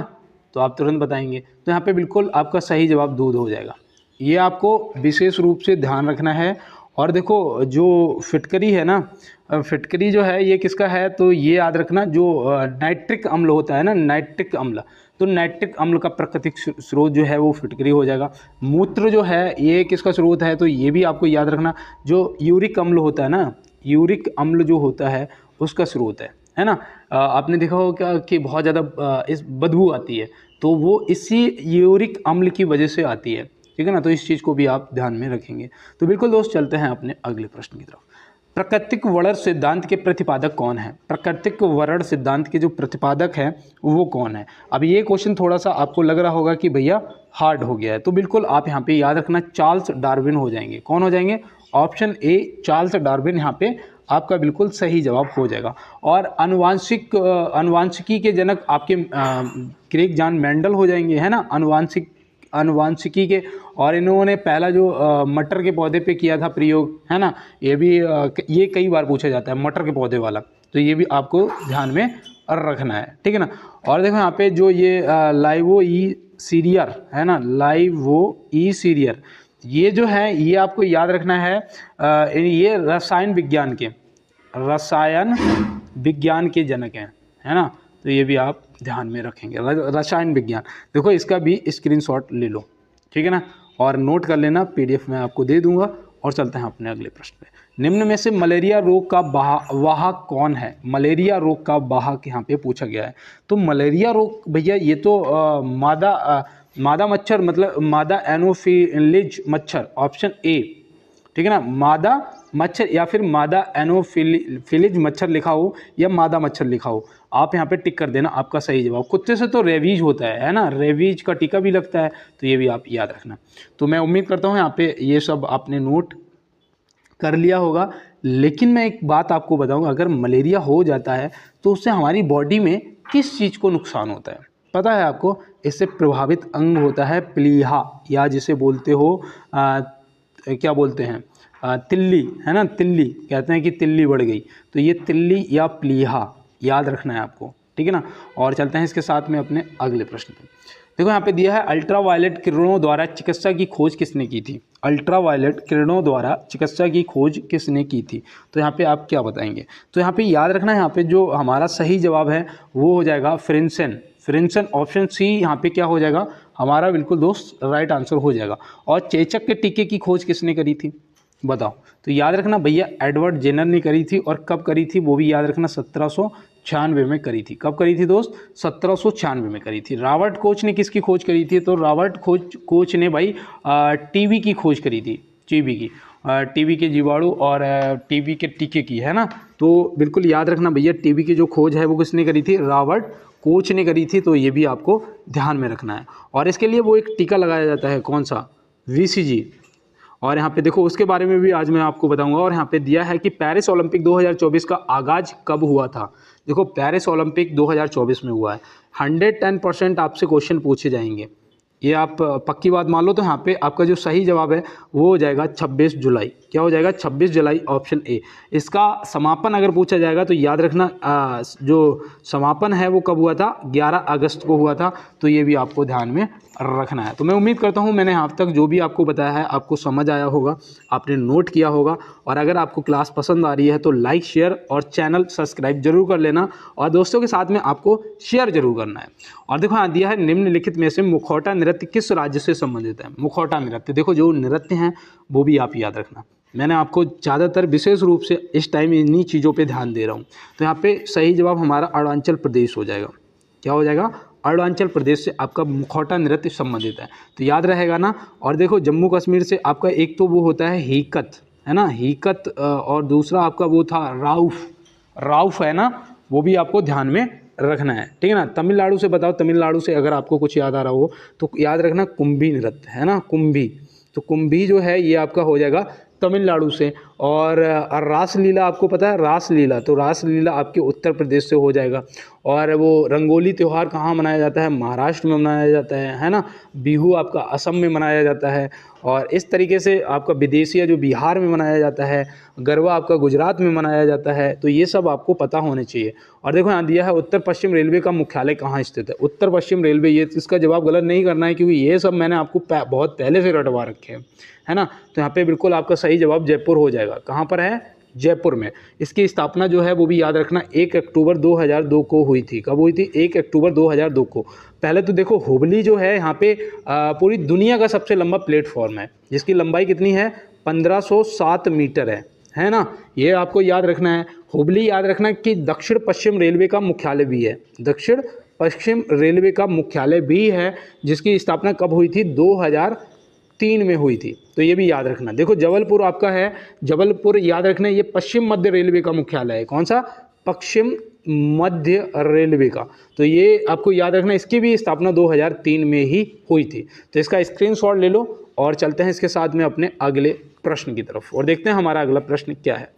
तो आप तुरंत बताएंगे। तो यहाँ पे बिल्कुल आपका सही जवाब दूध हो जाएगा। ये आपको विशेष रूप से ध्यान रखना है। और देखो जो फिटकरी है ना, फिटकरी जो है ये किसका है, तो ये याद रखना जो नाइट्रिक अम्ल होता है ना, नाइट्रिक अम्ल, तो नाइट्रिक अम्ल का प्राकृतिक स्रोत जो है वो फिटकरी हो जाएगा। मूत्र जो है ये किसका स्रोत है, तो ये भी आपको याद रखना, जो यूरिक अम्ल होता है ना, यूरिक अम्ल जो होता है उसका स्रोत है ना। आपने देखा होगा कि बहुत ज़्यादा इस बदबू आती है, तो वो इसी यूरिक अम्ल की वजह से आती है, ठीक है ना। तो इस चीज़ को भी आप ध्यान में रखेंगे। तो बिल्कुल दोस्त, चलते हैं अपने अगले प्रश्न की तरफ। प्राकृतिक वर्णन सिद्धांत के प्रतिपादक कौन है? प्राकृतिक वर्णन सिद्धांत के जो प्रतिपादक हैं वो कौन है? अब ये क्वेश्चन थोड़ा सा आपको लग रहा होगा कि भैया हार्ड हो गया है, तो बिल्कुल आप यहाँ पे याद रखना, चार्ल्स डार्विन हो जाएंगे। कौन हो जाएंगे? ऑप्शन ए चार्ल्स डार्विन यहाँ पे आपका बिल्कुल सही जवाब हो जाएगा। और अनुवांशिकी के जनक आपके क्रेग जॉन मेंडल हो जाएंगे, है ना, अनुवांशिकी के। और इन्होंने पहला जो मटर के पौधे पे किया था प्रयोग, है ना, ये भी ये कई बार पूछा जाता है मटर के पौधे वाला, तो ये भी आपको ध्यान में रखना है, ठीक है ना। और देखो यहाँ पे जो ये लाइवो ई सीरियर है ना, लाइवो ई सीरियर, ये जो है ये आपको याद रखना है, ये रसायन विज्ञान के जनक हैं, है ना। तो ये भी आप ध्यान में रखेंगे, रसायन विज्ञान। देखो इसका भी स्क्रीनशॉट ले लो, ठीक है ना, और नोट कर लेना, पीडीएफ में आपको दे दूंगा। और चलते हैं अपने अगले प्रश्न पे। निम्न में से मलेरिया रोग का वाहक कौन है? मलेरिया रोग का वाहक यहाँ पे पूछा गया है। तो मलेरिया रोग भैया ये तो मादा मच्छर, मतलब मादा एनोफिलिज मच्छर, ऑप्शन ए, ठीक है ना, मादा मच्छर या फिर मादा एनोफिलिज मच्छर लिखा हो या मादा मच्छर लिखा हो, आप यहाँ पे टिक कर देना आपका सही जवाब। कुत्ते से तो रेबीज होता है ना, रेबीज का टीका भी लगता है, तो ये भी आप याद रखना। तो मैं उम्मीद करता हूँ यहाँ पे ये सब आपने नोट कर लिया होगा। लेकिन मैं एक बात आपको बताऊँगा, अगर मलेरिया हो जाता है तो उससे हमारी बॉडी में किस चीज़ को नुकसान होता है पता है आपको? इससे प्रभावित अंग होता है प्लीहा, या जिसे बोलते हो क्या बोलते हैं, तिल्ली, है ना, तिल्ली कहते हैं कि तिल्ली बढ़ गई, तो ये तिल्ली या प्लीहा याद रखना है आपको, ठीक है ना। और चलते हैं इसके साथ में अपने अगले प्रश्न पे। देखो यहाँ पे दिया है अल्ट्रावायलेट किरणों द्वारा चिकित्सा की खोज किसने की थी? अल्ट्रावायलेट किरणों द्वारा चिकित्सा की खोज किसने की थी? तो यहाँ पे आप क्या बताएंगे? तो यहाँ पे याद रखना है, यहाँ पे जो हमारा सही जवाब है वो हो जाएगा फ्रिंसन, ऑप्शन सी यहाँ पे क्या हो जाएगा हमारा, बिल्कुल दोस्त राइट आंसर हो जाएगा। और चेचक के टीके की खोज किसने करी थी बताओ? तो याद रखना भैया एडवर्ड जेनर ने करी थी, और कब करी थी वो भी याद रखना, 1796 में करी थी। कब करी थी दोस्त? 1796 में करी थी। रॉबर्ट कोच ने किसकी खोज करी थी? तो रॉबर्ट कोच ने भाई टीबी की खोज करी थी, टीबी के जीवाणु और टीबी के टीके की, है ना। तो बिल्कुल याद रखना भैया, टीबी की जो खोज है वो किसने करी थी? रॉबर्ट कोच ने करी थी, तो ये भी आपको ध्यान में रखना है। और इसके लिए वो एक टीका लगाया जाता है, कौन सा? VCG। और यहाँ पे देखो उसके बारे में भी आज मैं आपको बताऊंगा। और यहाँ पे दिया है कि पेरिस ओलंपिक 2024 का आगाज कब हुआ था? देखो पेरिस ओलंपिक 2024 में हुआ है। 110% आपसे क्वेश्चन पूछे जाएंगे, ये आप पक्की बात मान लो। तो यहाँ पे आपका जो सही जवाब है वो हो जाएगा 26 जुलाई। क्या हो जाएगा? 26 जुलाई, ऑप्शन ए। इसका समापन अगर पूछा जाएगा तो याद रखना जो समापन है वो कब हुआ था? 11 अगस्त को हुआ था। तो ये भी आपको ध्यान में रखना है। तो मैं उम्मीद करता हूँ मैंने अब तक जो भी आपको बताया है आपको समझ आया होगा, आपने नोट किया होगा। और अगर आपको क्लास पसंद आ रही है तो लाइक, शेयर और चैनल सब्सक्राइब जरूर कर लेना, और दोस्तों के साथ में आपको शेयर जरूर करना है। और देखो यहाँ दिया है निम्नलिखित में से मुखौटा नृत्य किस राज्य से संबंधित है? मुखौटा नृत्य, देखो जो नृत्य हैं वो भी आप याद रखना। मैंने आपको ज़्यादातर विशेष रूप से इस टाइम इन्हीं चीज़ों पे ध्यान दे रहा हूँ। तो यहाँ पे सही जवाब हमारा अरुणाचल प्रदेश हो जाएगा। क्या हो जाएगा? अरुणाचल प्रदेश से आपका मुखौटा नृत्य संबंधित है, तो याद रहेगा ना। और देखो जम्मू कश्मीर से आपका एक तो वो होता है हीकत, है ना, हीकत, और दूसरा आपका वो था राउफ है ना, वो भी आपको ध्यान में रखना है, ठीक है ना। तमिलनाडु से बताओ, तमिलनाडु से अगर आपको कुछ याद आ रहा हो तो याद रखना कुंभी नृत्य, है ना, कुंभी। तो कुंभी जो है ये आपका हो जाएगा तमिलनाडु से। और रासलीला आपको पता है, रासलीला, तो रासलीला आपके उत्तर प्रदेश से हो जाएगा। और वो रंगोली त्यौहार कहाँ मनाया जाता है, महाराष्ट्र में मनाया जाता है ना। बिहू आपका असम में मनाया जाता है। और इस तरीके से आपका विदेशिया जो बिहार में मनाया जाता है, गरबा आपका गुजरात में मनाया जाता है। तो ये सब आपको पता होने चाहिए। और देखो यहाँ दिया है उत्तर पश्चिम रेलवे का मुख्यालय कहाँ स्थित है। उत्तर पश्चिम रेलवे, ये इसका जवाब गलत नहीं करना है क्योंकि ये सब मैंने आपको बहुत पहले से रटवा रखे हैं, है ना। तो यहाँ पे बिल्कुल आपका सही जवाब जयपुर हो जाएगा। कहाँ पर है, जयपुर में। इसकी स्थापना जो है वो भी याद रखना 1 अक्टूबर 2002 को हुई थी। कब हुई थी, 1 अक्टूबर 2002 को। पहले तो देखो हुबली जो है यहाँ पे पूरी दुनिया का सबसे लंबा प्लेटफॉर्म है, जिसकी लंबाई कितनी है, 1507 मीटर है ना। ये आपको याद रखना है। हुबली याद रखना कि दक्षिण पश्चिम रेलवे का मुख्यालय भी है, दक्षिण पश्चिम रेलवे का मुख्यालय भी है, जिसकी स्थापना कब हुई थी, 2003 में हुई थी। तो ये भी याद रखना। देखो जबलपुर आपका है, जबलपुर याद रखना ये पश्चिम मध्य रेलवे का मुख्यालय है। कौन सा, पश्चिम मध्य रेलवे का। तो ये आपको याद रखना, इसकी भी स्थापना 2003 में ही हुई थी। तो इसका स्क्रीनशॉट ले लो और चलते हैं इसके साथ में अपने अगले प्रश्न की तरफ और देखते हैं हमारा अगला प्रश्न क्या है।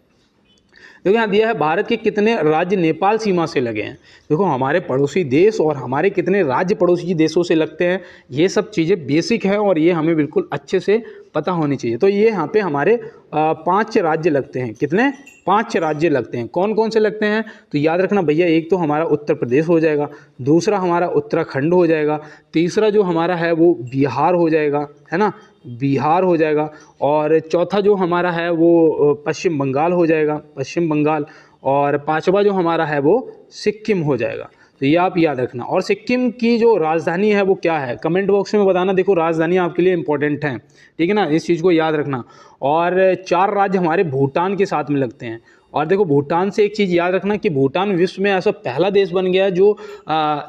देखो यहाँ दिया है भारत के कितने राज्य नेपाल सीमा से लगे हैं। देखो हमारे पड़ोसी देश और हमारे कितने राज्य पड़ोसी देशों से लगते हैं, ये सब चीज़ें बेसिक हैं और ये हमें बिल्कुल अच्छे से पता होनी चाहिए। तो ये यहाँ पे हमारे 5 राज्य लगते हैं। कितने, 5 राज्य लगते हैं। कौन कौन से लगते हैं, तो याद रखना भैया, एक तो हमारा उत्तर प्रदेश हो जाएगा, दूसरा हमारा उत्तराखंड हो जाएगा, तीसरा जो हमारा है वो बिहार हो जाएगा, है ना, बिहार हो जाएगा, और चौथा जो हमारा है वो पश्चिम बंगाल हो जाएगा, पश्चिम बंगाल, और पांचवा जो हमारा है वो सिक्किम हो जाएगा। तो ये आप याद रखना। और सिक्किम की जो राजधानी है वो क्या है, कमेंट बॉक्स में बताना। देखो राजधानी आपके लिए इंपॉर्टेंट है, ठीक है ना, इस चीज़ को याद रखना। और 4 राज्य हमारे भूटान के साथ में लगते हैं। और देखो भूटान से एक चीज़ याद रखना कि भूटान विश्व में ऐसा पहला देश बन गया जो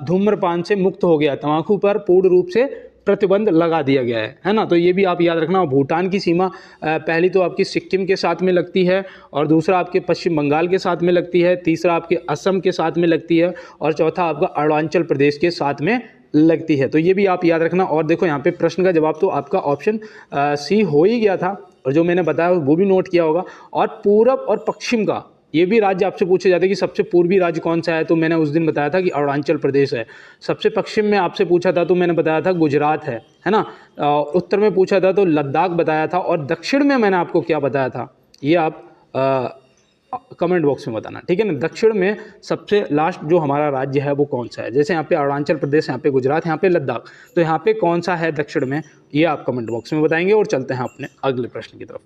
धूम्रपान से मुक्त हो गया, तंबाकू पर पूर्ण रूप से प्रतिबंध लगा दिया गया है ना। तो ये भी आप याद रखना। भूटान की सीमा पहली तो आपकी सिक्किम के साथ में लगती है, और दूसरा आपके पश्चिम बंगाल के साथ में लगती है, तीसरा आपके असम के साथ में लगती है, और चौथा आपका अरुणाचल प्रदेश के साथ में लगती है। तो ये भी आप याद रखना। और देखो यहाँ पे प्रश्न का जवाब तो आपका ऑप्शन सी हो ही गया था, और जो मैंने बताया वो भी नोट किया होगा। और पूरब और पश्चिम का ये भी राज्य आपसे पूछे जाते हैं कि सबसे पूर्वी राज्य कौन सा है, तो मैंने उस दिन बताया था कि अरुणाचल प्रदेश है। सबसे पश्चिम में आपसे पूछा था तो मैंने बताया था गुजरात है ना। उत्तर में पूछा था तो लद्दाख बताया था, और दक्षिण में मैंने आपको क्या बताया था ये आप कमेंट बॉक्स में बताना, ठीक है ना। दक्षिण में सबसे लास्ट जो हमारा राज्य है वो कौन सा है, जैसे यहाँ पे अरुणाचल प्रदेश, यहाँ पे गुजरात, यहाँ पे लद्दाख, तो यहाँ पे कौन सा है दक्षिण में, ये आप कमेंट बॉक्स में बताएंगे। और चलते हैं अपने अगले प्रश्न की तरफ।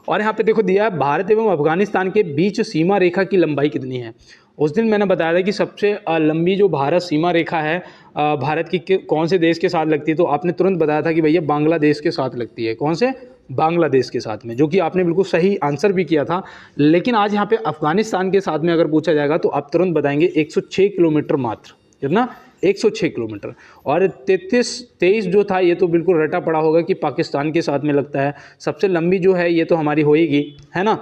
और यहाँ पे देखो दिया है भारत एवं अफगानिस्तान के बीच सीमा रेखा की लंबाई कितनी है। उस दिन मैंने बताया था कि सबसे लंबी जो भारत सीमा रेखा है भारत की कौन से देश के साथ लगती है, तो आपने तुरंत बताया था कि भैया बांग्लादेश के साथ लगती है। कौन से, बांग्लादेश के साथ में, जो कि आपने बिल्कुल सही आंसर भी किया था। लेकिन आज यहाँ पे अफगानिस्तान के साथ में अगर पूछा जाएगा तो आप तुरंत बताएंगे 106 किलोमीटर मात्र। कितना, 106 किलोमीटर। और 23 जो था ये तो बिल्कुल रटा पड़ा होगा कि पाकिस्तान के साथ में लगता है। सबसे लंबी जो है ये तो हमारी होएगी, है ना,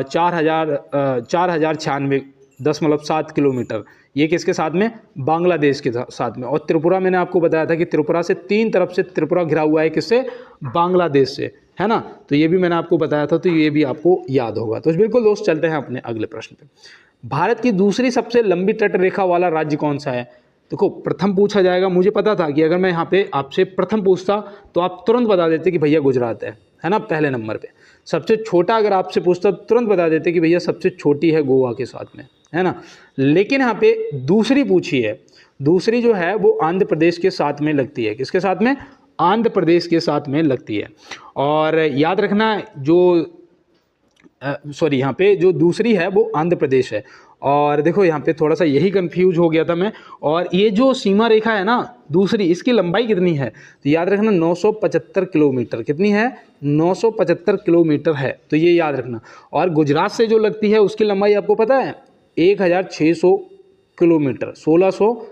4096 10.7 किलोमीटर। ये किसके साथ में, बांग्लादेश के साथ में। और त्रिपुरा मैंने आपको बताया था कि त्रिपुरा से 3 तरफ से त्रिपुरा घिरा हुआ है, किससे, बांग्लादेश से, है ना। तो ये भी मैंने आपको बताया था, तो ये भी आपको याद होगा। तो बिल्कुल दोस्त चलते हैं अपने अगले प्रश्न पे। भारत की दूसरी सबसे लंबी तट रेखा वाला राज्य कौन सा है। देखो प्रथम पूछा जाएगा, मुझे पता था कि अगर मैं यहाँ पे आपसे प्रथम पूछता तो आप तुरंत बता देते कि भैया गुजरात है ना, पहले नंबर पे। सबसे छोटा अगर आपसे पूछता तो तुरंत बता देते कि भैया सबसे छोटी है गोवा के साथ में, है ना। लेकिन यहाँ पे दूसरी पूछी है, दूसरी जो है वो आंध्र प्रदेश के साथ में लगती है। किसके साथ में, आंध्र प्रदेश के साथ में लगती है। और याद रखना जो यहाँ पे जो दूसरी है वो आंध्र प्रदेश है। और देखो यहाँ पे थोड़ा सा यही कंफ्यूज हो गया था मैं। और ये जो सीमा रेखा है ना दूसरी, इसकी लंबाई कितनी है, तो याद रखना 975 किलोमीटर। कितनी है, 975 किलोमीटर है, तो ये याद रखना। और गुजरात से जो लगती है उसकी लंबाई आपको पता है 1600 किलोमीटर, 1600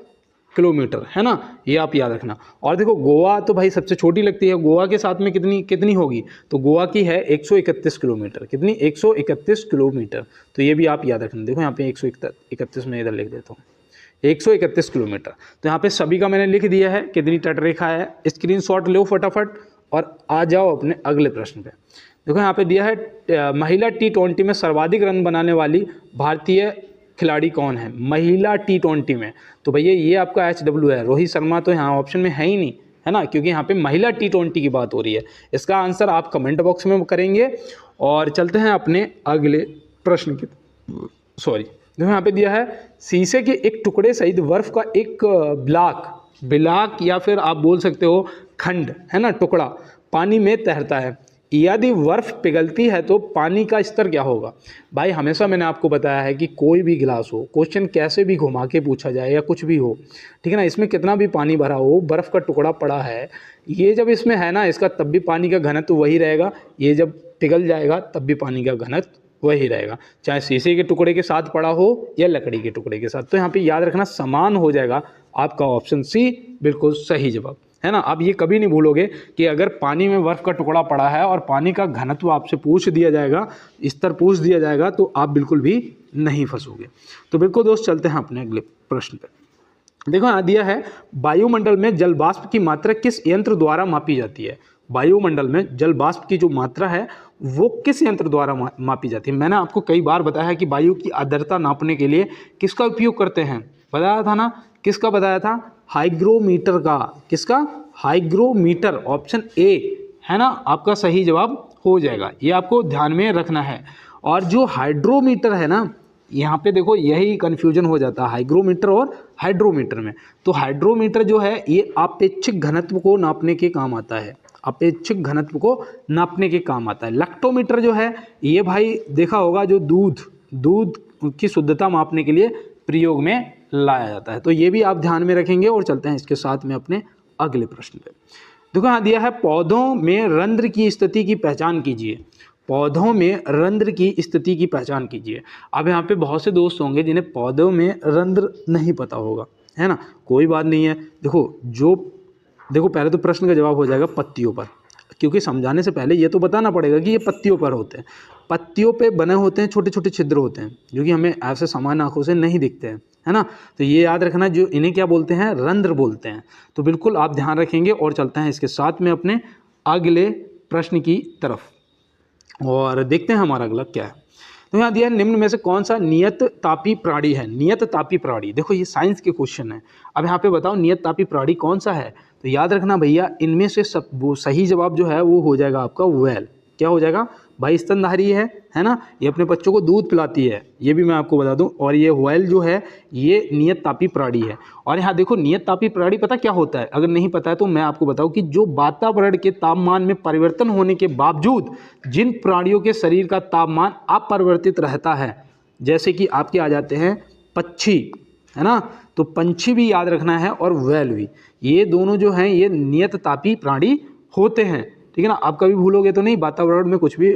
किलोमीटर, है ना, ये आप याद रखना। और देखो गोवा तो भाई सबसे छोटी लगती है, गोवा के साथ में कितनी होगी, तो गोवा की है 131 किलोमीटर। कितनी, 131 किलोमीटर। तो ये भी आप याद रखना। देखो यहाँ पे 131 में इधर लिख देता हूँ, 131 किलोमीटर। तो यहाँ पे सभी का मैंने लिख दिया है कितनी तट रेखा है। स्क्रीनशॉट लो फटाफट और आ जाओ अपने अगले प्रश्न पे। देखो यहाँ पे दिया है महिला T20 में सर्वाधिक रन बनाने वाली भारतीय खिलाड़ी कौन है महिला T20 में। तो भैया ये आपका HW है, रोहित शर्मा तो यहाँ ऑप्शन में है ही नहीं, है ना, क्योंकि यहाँ पे महिला T20 की बात हो रही है। इसका आंसर आप कमेंट बॉक्स में करेंगे। और चलते हैं अपने अगले प्रश्न की। सॉरी, देखो यहाँ पे दिया है शीशे के एक टुकड़े सहित बर्फ का एक ब्लॉक या फिर आप बोल सकते हो खंड, है ना, टुकड़ा पानी में तैरता है। यदि बर्फ पिघलती है तो पानी का स्तर क्या होगा। भाई हमेशा मैंने आपको बताया है कि कोई भी गिलास हो, क्वेश्चन कैसे भी घुमा के पूछा जाए या कुछ भी हो, ठीक है ना, इसमें कितना भी पानी भरा हो, बर्फ़ का टुकड़ा पड़ा है, ये जब इसमें है ना, इसका तब भी पानी का घनत्व वही रहेगा, ये जब पिघल जाएगा तब भी पानी का घनत्व वही रहेगा, चाहे शीशे के टुकड़े के साथ पड़ा हो या लकड़ी के टुकड़े के साथ। तो यहाँ पे याद रखना समान हो जाएगा आपका ऑप्शन सी बिल्कुल सही जवाब, है ना। आप ये कभी नहीं भूलोगे कि अगर पानी में बर्फ़ का टुकड़ा पड़ा है और पानी का घनत्व आपसे पूछ दिया जाएगा, स्तर पूछ दिया जाएगा, तो आप बिल्कुल भी नहीं फंसोगे। तो बिल्कुल दोस्त, चलते हैं अपने अगले प्रश्न पर। देखो यहाँ दिया है वायुमंडल में जल वाष्प की मात्रा किस यंत्र द्वारा मापी जाती है। वायुमंडल में जल वाष्प की जो मात्रा है वो किस यंत्र द्वारा मापी जाती है। मैंने आपको कई बार बताया है कि वायु की आर्द्रता नापने के लिए किसका उपयोग करते हैं, बताया था ना, किसका बताया था, हाइग्रोमीटर का। किसका, हाइग्रोमीटर, ऑप्शन ए, है ना, आपका सही जवाब हो जाएगा। ये आपको ध्यान में रखना है। और जो हाइड्रोमीटर है ना, यहाँ पे देखो यही कन्फ्यूजन हो जाता है हाइग्रोमीटर और हाइड्रोमीटर में। तो हाइड्रोमीटर जो है ये अपेक्षिक घनत्व को नापने के काम आता है, अपेक्षिक घनत्व को नापने के काम आता है। लैक्टोमीटर जो है ये भाई देखा होगा, जो दूध की शुद्धता मापने के लिए प्रयोग में लाया जाता है। तो ये भी आप ध्यान में रखेंगे। और चलते हैं इसके साथ में अपने अगले प्रश्न पे। देखो यहाँ दिया है पौधों में रंध्र की स्थिति की पहचान कीजिए। पौधों में रंध्र की स्थिति की पहचान कीजिए। अब यहाँ पे बहुत से दोस्त होंगे जिन्हें पौधों में रंध्र नहीं पता होगा, है ना, कोई बात नहीं है। देखो पहले तो प्रश्न का जवाब हो जाएगा पत्तियों पर, क्योंकि समझाने से पहले ये तो बताना पड़ेगा कि ये पत्तियों पर होते हैं। पत्तियों पे बने होते हैं छोटे छोटे छिद्र होते हैं, जो कि हमें ऐसे सामान्य आंखों से नहीं दिखते हैं, है ना। तो ये याद रखना, जो इन्हें क्या बोलते हैं, रंध्र बोलते हैं। तो बिल्कुल आप ध्यान रखेंगे। और चलते हैं इसके साथ में अपने अगले प्रश्न की तरफ और देखते हैं हमारा अगला क्या है। तो यहाँ दिया है निम्न में से कौन सा नियत तापी प्राणी है। नियत तापी प्राणी, देखो ये साइंस के क्वेश्चन है। अब यहाँ पे बताओ नियत तापी प्राणी कौन सा है। तो याद रखना भैया, इनमें से सब वो सही जवाब जो है वो हो जाएगा आपका व्हेल। क्या हो जाएगा भाई, स्तनधारी है ना, ये अपने बच्चों को दूध पिलाती है, ये भी मैं आपको बता दूं। और ये व्हेल जो है ये नियत तापी प्राणी है। और यहाँ देखो नियत तापी प्राणी पता क्या होता है, अगर नहीं पता है तो मैं आपको बताऊं कि जो वातावरण के तापमान में परिवर्तन होने के बावजूद जिन प्राणियों के शरीर का तापमान अपरिवर्तित रहता है, जैसे कि आपके आ जाते हैं पक्षी, है ना, तो पंछी भी याद रखना है और व्हेल भी, ये दोनों जो हैं ये नियत तापी प्राणी होते हैं, ठीक है ना। आप कभी भूलोगे तो नहीं, वातावरण में कुछ भी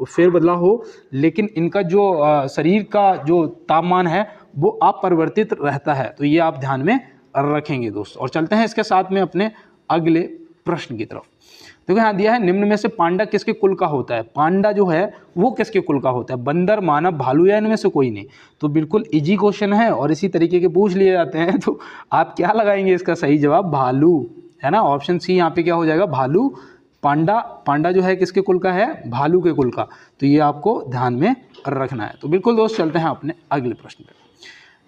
फेरबदलाव हो, लेकिन इनका जो शरीर का जो तापमान है वो अपरिवर्तित रहता है। तो ये आप ध्यान में रखेंगे दोस्त। और चलते हैं इसके साथ में अपने अगले प्रश्न की तरफ। देखो यहाँ दिया है निम्न में से पांडा किसके कुल का होता है। पांडा जो है वो किसके कुल का होता है, बंदर, मानव, भालू या इनमें से कोई नहीं। तो बिल्कुल इजी क्वेश्चन है और इसी तरीके के पूछ लिए जाते हैं। तो आप क्या लगाएंगे, इसका सही जवाब भालू, है ना, ऑप्शन सी यहाँ पे क्या हो जाएगा, भालू। पांडा जो है किसके कुल का है, भालू के कुल का। तो ये आपको ध्यान में रखना है। तो बिल्कुल दोस्त, चलते हैं अपने अगले प्रश्न पे।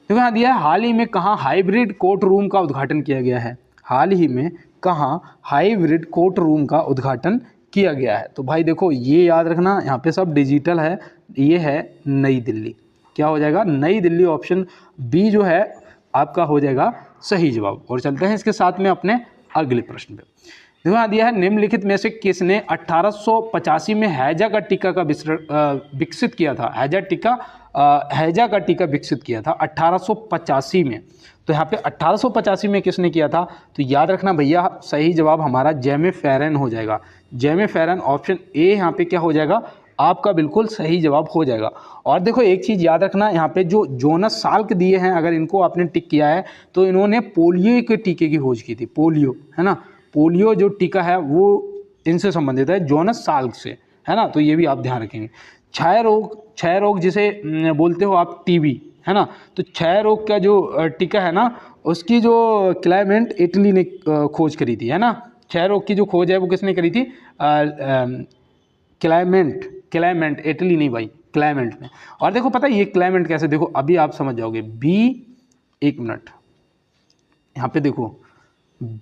देखो यहाँ दिया है हाल ही में कहाँ हाइब्रिड कोर्ट रूम का उद्घाटन किया गया है। हाल ही में कहाँ हाइब्रिड कोर्ट रूम का उद्घाटन किया गया है। तो भाई देखो ये याद रखना, यहाँ पे सब डिजिटल है, ये है नई दिल्ली। क्या हो जाएगा, नई दिल्ली। ऑप्शन बी जो है आपका हो जाएगा सही जवाब। और चलते हैं इसके साथ में अपने अगले प्रश्न पे। देखो यहाँ दिया है निम्नलिखित में से किसने 1885 में हैजा का टीका का विकसित किया था। हैजा का टीका विकसित किया था 1885 में। तो यहाँ पे 1885 में किसने किया था। तो याद रखना भैया, सही जवाब हमारा जेमे फेरन हो जाएगा। जेमे फेरन, ऑप्शन ए यहाँ पे क्या हो जाएगा, आपका बिल्कुल सही जवाब हो जाएगा। और देखो एक चीज़ याद रखना, यहाँ पे जो जोनास साल्क दिए हैं, अगर इनको आपने टिक किया है तो इन्होंने पोलियो के टीके की खोज की थी। पोलियो, है ना, पोलियो जो टीका है वो इनसे संबंधित है, जोनास साल्क से, है ना। तो ये भी आप ध्यान रखेंगे। क्षय रोग जिसे बोलते हो आप टीबी, है ना, तो क्षय रोग का जो टीका है ना, उसकी जो क्लेमेंट इटली ने खोज करी थी, है ना। क्षय रोग की जो खोज है वो किसने करी थी, क्लेमेंट, क्लेमेंट, इटली नहीं भाई, क्लेमेंट में। और देखो पता है ये क्लेमेंट कैसे, देखो अभी आप समझ जाओगे। बी, एक मिनट, यहाँ पे देखो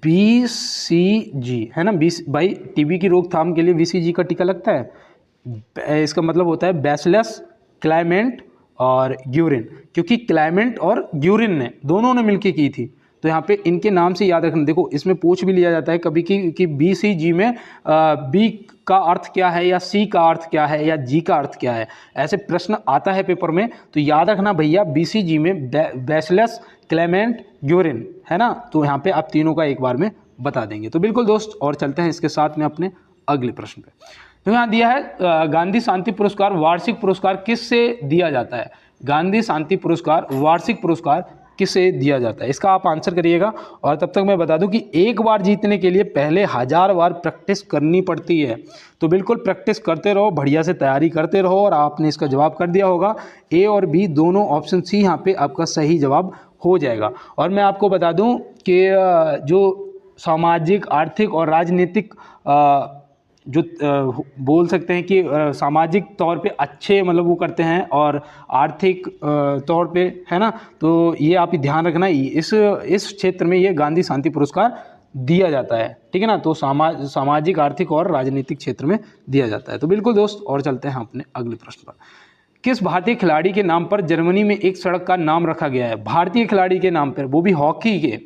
BCG है ना, भाई टीबी की रोकथाम के लिए BCG का टीका लगता है। इसका मतलब होता है बैसिलस, क्लेमेंट और ग्यूरिन, क्योंकि क्लेमेंट और ग्यूरिन ने दोनों ने मिलकर की थी, तो यहाँ पे इनके नाम से याद रखना। देखो इसमें पूछ भी लिया जाता है कभी कि BCG में बी का अर्थ क्या है, या सी का अर्थ क्या है, या जी का अर्थ क्या है, ऐसे प्रश्न आता है पेपर में। तो याद रखना भैया BCG में बैसिलस, क्लेमेंट, ग्यूरिन है ना, तो यहाँ पे आप तीनों का एक बार में बता देंगे। तो बिल्कुल दोस्त, और चलते हैं इसके साथ में अपने अगले प्रश्न पे। तो यहाँ दिया है गांधी शांति पुरस्कार वार्षिक पुरस्कार किससे दिया जाता है? गांधी शांति पुरस्कार वार्षिक पुरस्कार किसे दिया जाता है, इसका आप आंसर करिएगा। और तब तक मैं बता दूं कि एक बार जीतने के लिए पहले 1000 बार प्रैक्टिस करनी पड़ती है। तो बिल्कुल प्रैक्टिस करते रहो, बढ़िया से तैयारी करते रहो। और आपने इसका जवाब कर दिया होगा, ए और बी दोनों ऑप्शन सी यहाँ पे आपका सही जवाब हो जाएगा। और मैं आपको बता दूं कि जो सामाजिक, आर्थिक और राजनीतिक जो बोल सकते हैं कि सामाजिक तौर पे अच्छे मतलब वो करते हैं, और आर्थिक तौर पे है ना, तो ये आप ही ध्यान रखना, इस क्षेत्र में ये गांधी शांति पुरस्कार दिया जाता है, ठीक है ना। तो सामाजिक, आर्थिक और राजनीतिक क्षेत्र में दिया जाता है। तो बिल्कुल दोस्त, और चलते हैं अपने अगले प्रश्न पर। किस भारतीय खिलाड़ी के नाम पर जर्मनी में एक सड़क का नाम रखा गया है? भारतीय खिलाड़ी के नाम पर, वो भी हॉकी के,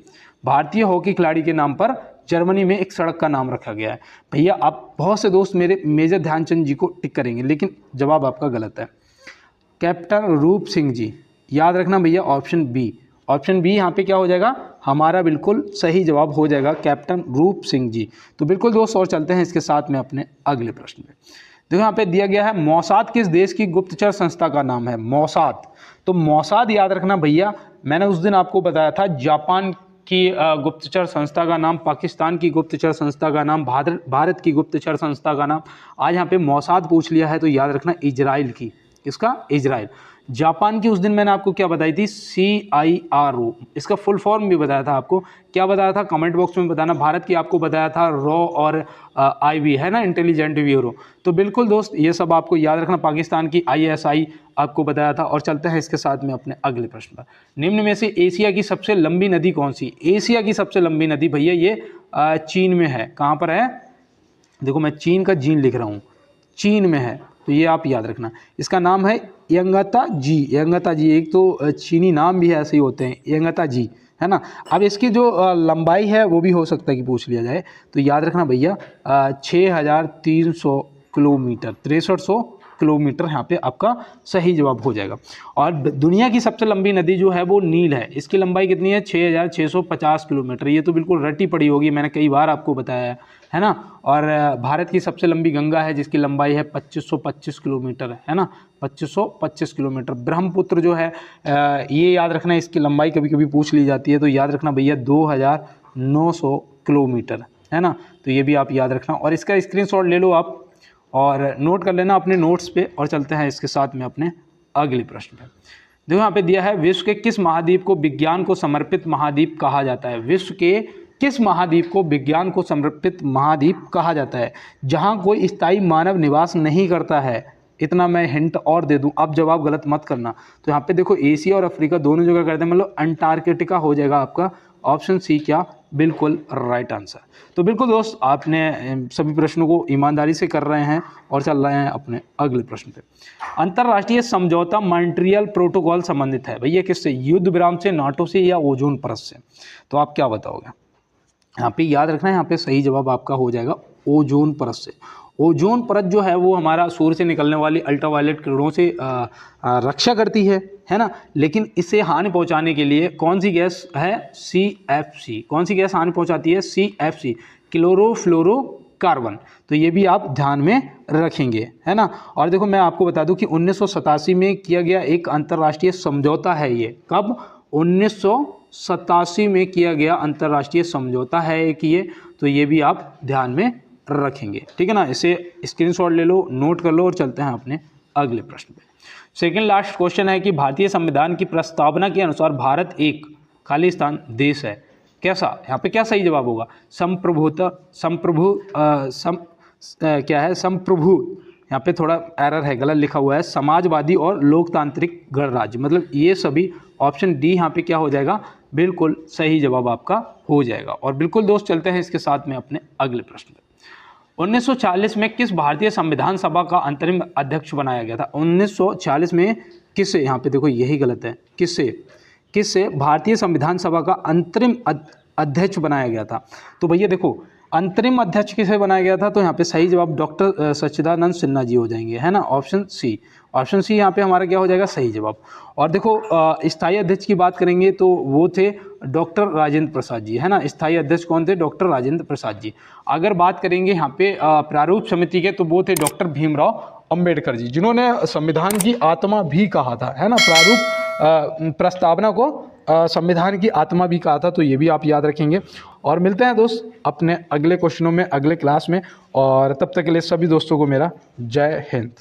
भारतीय हॉकी खिलाड़ी के नाम पर जर्मनी में एक सड़क का नाम रखा गया है। भैया आप बहुत से दोस्त मेरे मेजर ध्यानचंद जी को टिक करेंगे, लेकिन जवाब आपका गलत है। कैप्टन रूप सिंह जी, याद रखना भैया, ऑप्शन बी, ऑप्शन बी यहाँ पे क्या हो जाएगा, हमारा बिल्कुल सही जवाब हो जाएगा, कैप्टन रूप सिंह जी। तो बिल्कुल दोस्त, और चलते हैं इसके साथ में अपने अगले प्रश्न पे। देखो यहाँ पे दिया गया है मोसाद किस देश की गुप्तचर संस्था का नाम है? मोसाद, तो मोसाद याद रखना भैया, मैंने उस दिन आपको बताया था जापान की गुप्तचर संस्था का नाम, पाकिस्तान की गुप्तचर संस्था का नाम, भारत की गुप्तचर संस्था का नाम। आज यहाँ पे मोसाद पूछ लिया है, तो याद रखना इजराइल की, किसका? इजराइल। जापान की उस दिन मैंने आपको क्या बताई थी? CIRO, इसका फुल फॉर्म भी बताया था आपको, क्या बताया था कमेंट बॉक्स में बताना। भारत की आपको बताया था रॉ और IB है ना, इंटेलिजेंट ब्यूरो। तो बिल्कुल दोस्त, ये सब आपको याद रखना। पाकिस्तान की ISI आपको बताया था। और चलते हैं इसके साथ में अपने अगले प्रश्न पर। निम्न में से एशिया की सबसे लंबी नदी कौन सी? एशिया की सबसे लंबी नदी भैया ये चीन में है। कहाँ पर है? देखो मैं चीन का जीन लिख रहा हूँ, चीन में है, तो ये आप याद रखना। इसका नाम है यंगता जी, यंगता जी, एक तो चीनी नाम भी है ऐसे ही होते हैं, यंगता जी है ना। अब इसकी जो लंबाई है वो भी हो सकता है कि पूछ लिया जाए, तो याद रखना भैया 6300 किलोमीटर, 6300 किलोमीटर यहाँ पे आपका सही जवाब हो जाएगा। और दुनिया की सबसे लंबी नदी जो है वो नील है, इसकी लंबाई कितनी है? 6650 किलोमीटर। ये तो बिल्कुल रटी पड़ी होगी, मैंने कई बार आपको बताया है ना। और भारत की सबसे लंबी गंगा है, जिसकी लंबाई है 2525 किलोमीटर है ना, 2525 किलोमीटर। ब्रह्मपुत्र जो है ये याद रखना, इसकी लंबाई कभी कभी पूछ ली जाती है, तो याद रखना भैया 2900 किलोमीटर है ना। तो ये भी आप याद रखना, और इसका स्क्रीनशॉट ले लो आप और नोट कर लेना अपने नोट्स पे। और चलते हैं इसके साथ में अपने अगले प्रश्न पे। देखो यहाँ पे दिया है, विश्व के किस महाद्वीप को विज्ञान को समर्पित महाद्वीप कहा जाता है? विश्व के किस महाद्वीप को विज्ञान को समर्पित महाद्वीप कहा जाता है? जहाँ कोई स्थायी मानव निवास नहीं करता है। इतना मैं हिंट और दे दूं, अब जवाब गलत मत करना। तो यहाँ पे देखो एशिया और अफ्रीका दोनों जगह करते हैं, मतलब अंटार्कटिका हो जाएगा आपका ऑप्शन सी, क्या बिल्कुल राइट आंसर। तो बिल्कुल दोस्त, आपने सभी प्रश्नों को ईमानदारी से कर रहे हैं और चल रहे हैं अपने अगले प्रश्न पे। अंतर्राष्ट्रीय समझौता मॉन्ट्रियल प्रोटोकॉल संबंधित है भैया किससे? युद्ध विराम से, नाटो से, या ओजोन परत से? तो आप क्या बताओगे? यहाँ पे याद रखना है, यहाँ पे सही जवाब आपका हो जाएगा ओजोन परत से। ओजोन परत जो है वो हमारा सूर्य से निकलने वाली अल्ट्रावायलेट किरणों से रक्षा करती है ना। लेकिन इसे हानि पहुंचाने के लिए कौन सी गैस है? CFC। कौन सी गैस हानि पहुंचाती है? CFC, chlorofluorocarbon. तो ये भी आप ध्यान में रखेंगे है ना। और देखो मैं आपको बता दूं कि 1987 में किया गया एक अंतर्राष्ट्रीय समझौता है ये। कब? 1987 में किया गया अंतर्राष्ट्रीय समझौता है एक ये। तो ये भी आप ध्यान में रखेंगे, ठीक है ना। इसे स्क्रीनशॉट ले लो, नोट कर लो, और चलते हैं अपने अगले प्रश्न पे। सेकंड लास्ट क्वेश्चन है कि भारतीय संविधान की प्रस्तावना के अनुसार भारत एक खालिस्तान देश है। कैसा? यहाँ पे क्या सही जवाब होगा? संप्रभु यहाँ पे थोड़ा एरर है, गलत लिखा हुआ है, समाजवादी और लोकतांत्रिक गणराज्य, मतलब ये सभी ऑप्शन डी यहाँ पे क्या हो जाएगा, बिल्कुल सही जवाब आपका हो जाएगा। और बिल्कुल दोस्त चलते हैं इसके साथ में अपने अगले प्रश्न पे। 1940 में किस भारतीय संविधान सभा का अंतरिम अध्यक्ष बनाया गया था? 1940 में किसे, यहाँ पे देखो यही गलत है, किससे भारतीय संविधान सभा का अंतरिम अध्यक्ष बनाया गया था? तो भैया देखो अंतरिम अध्यक्ष किसे बनाया गया था, तो यहाँ पे सही जवाब डॉक्टर सच्चिदानंद सिन्हा जी हो जाएंगे, है ना, ऑप्शन सी यहाँ पे हमारा क्या हो जाएगा, सही जवाब। और देखो स्थायी अध्यक्ष की बात करेंगे तो वो थे डॉक्टर राजेंद्र प्रसाद जी, है ना, स्थायी अध्यक्ष कौन थे, डॉक्टर राजेंद्र प्रसाद जी। अगर बात करेंगे यहाँ पे प्रारूप समिति के, तो वो थे डॉक्टर भीमराव अंबेडकर जी, जिन्होंने संविधान की आत्मा भी कहा था, है ना, प्रारूप प्रस्तावना को संविधान की आत्मा भी कहा था, तो ये भी आप याद रखेंगे। और मिलते हैं दोस्त अपने अगले क्वेश्चनों में, अगले क्लास में, और तब तक के लिए सभी दोस्तों को मेरा जय हिंद।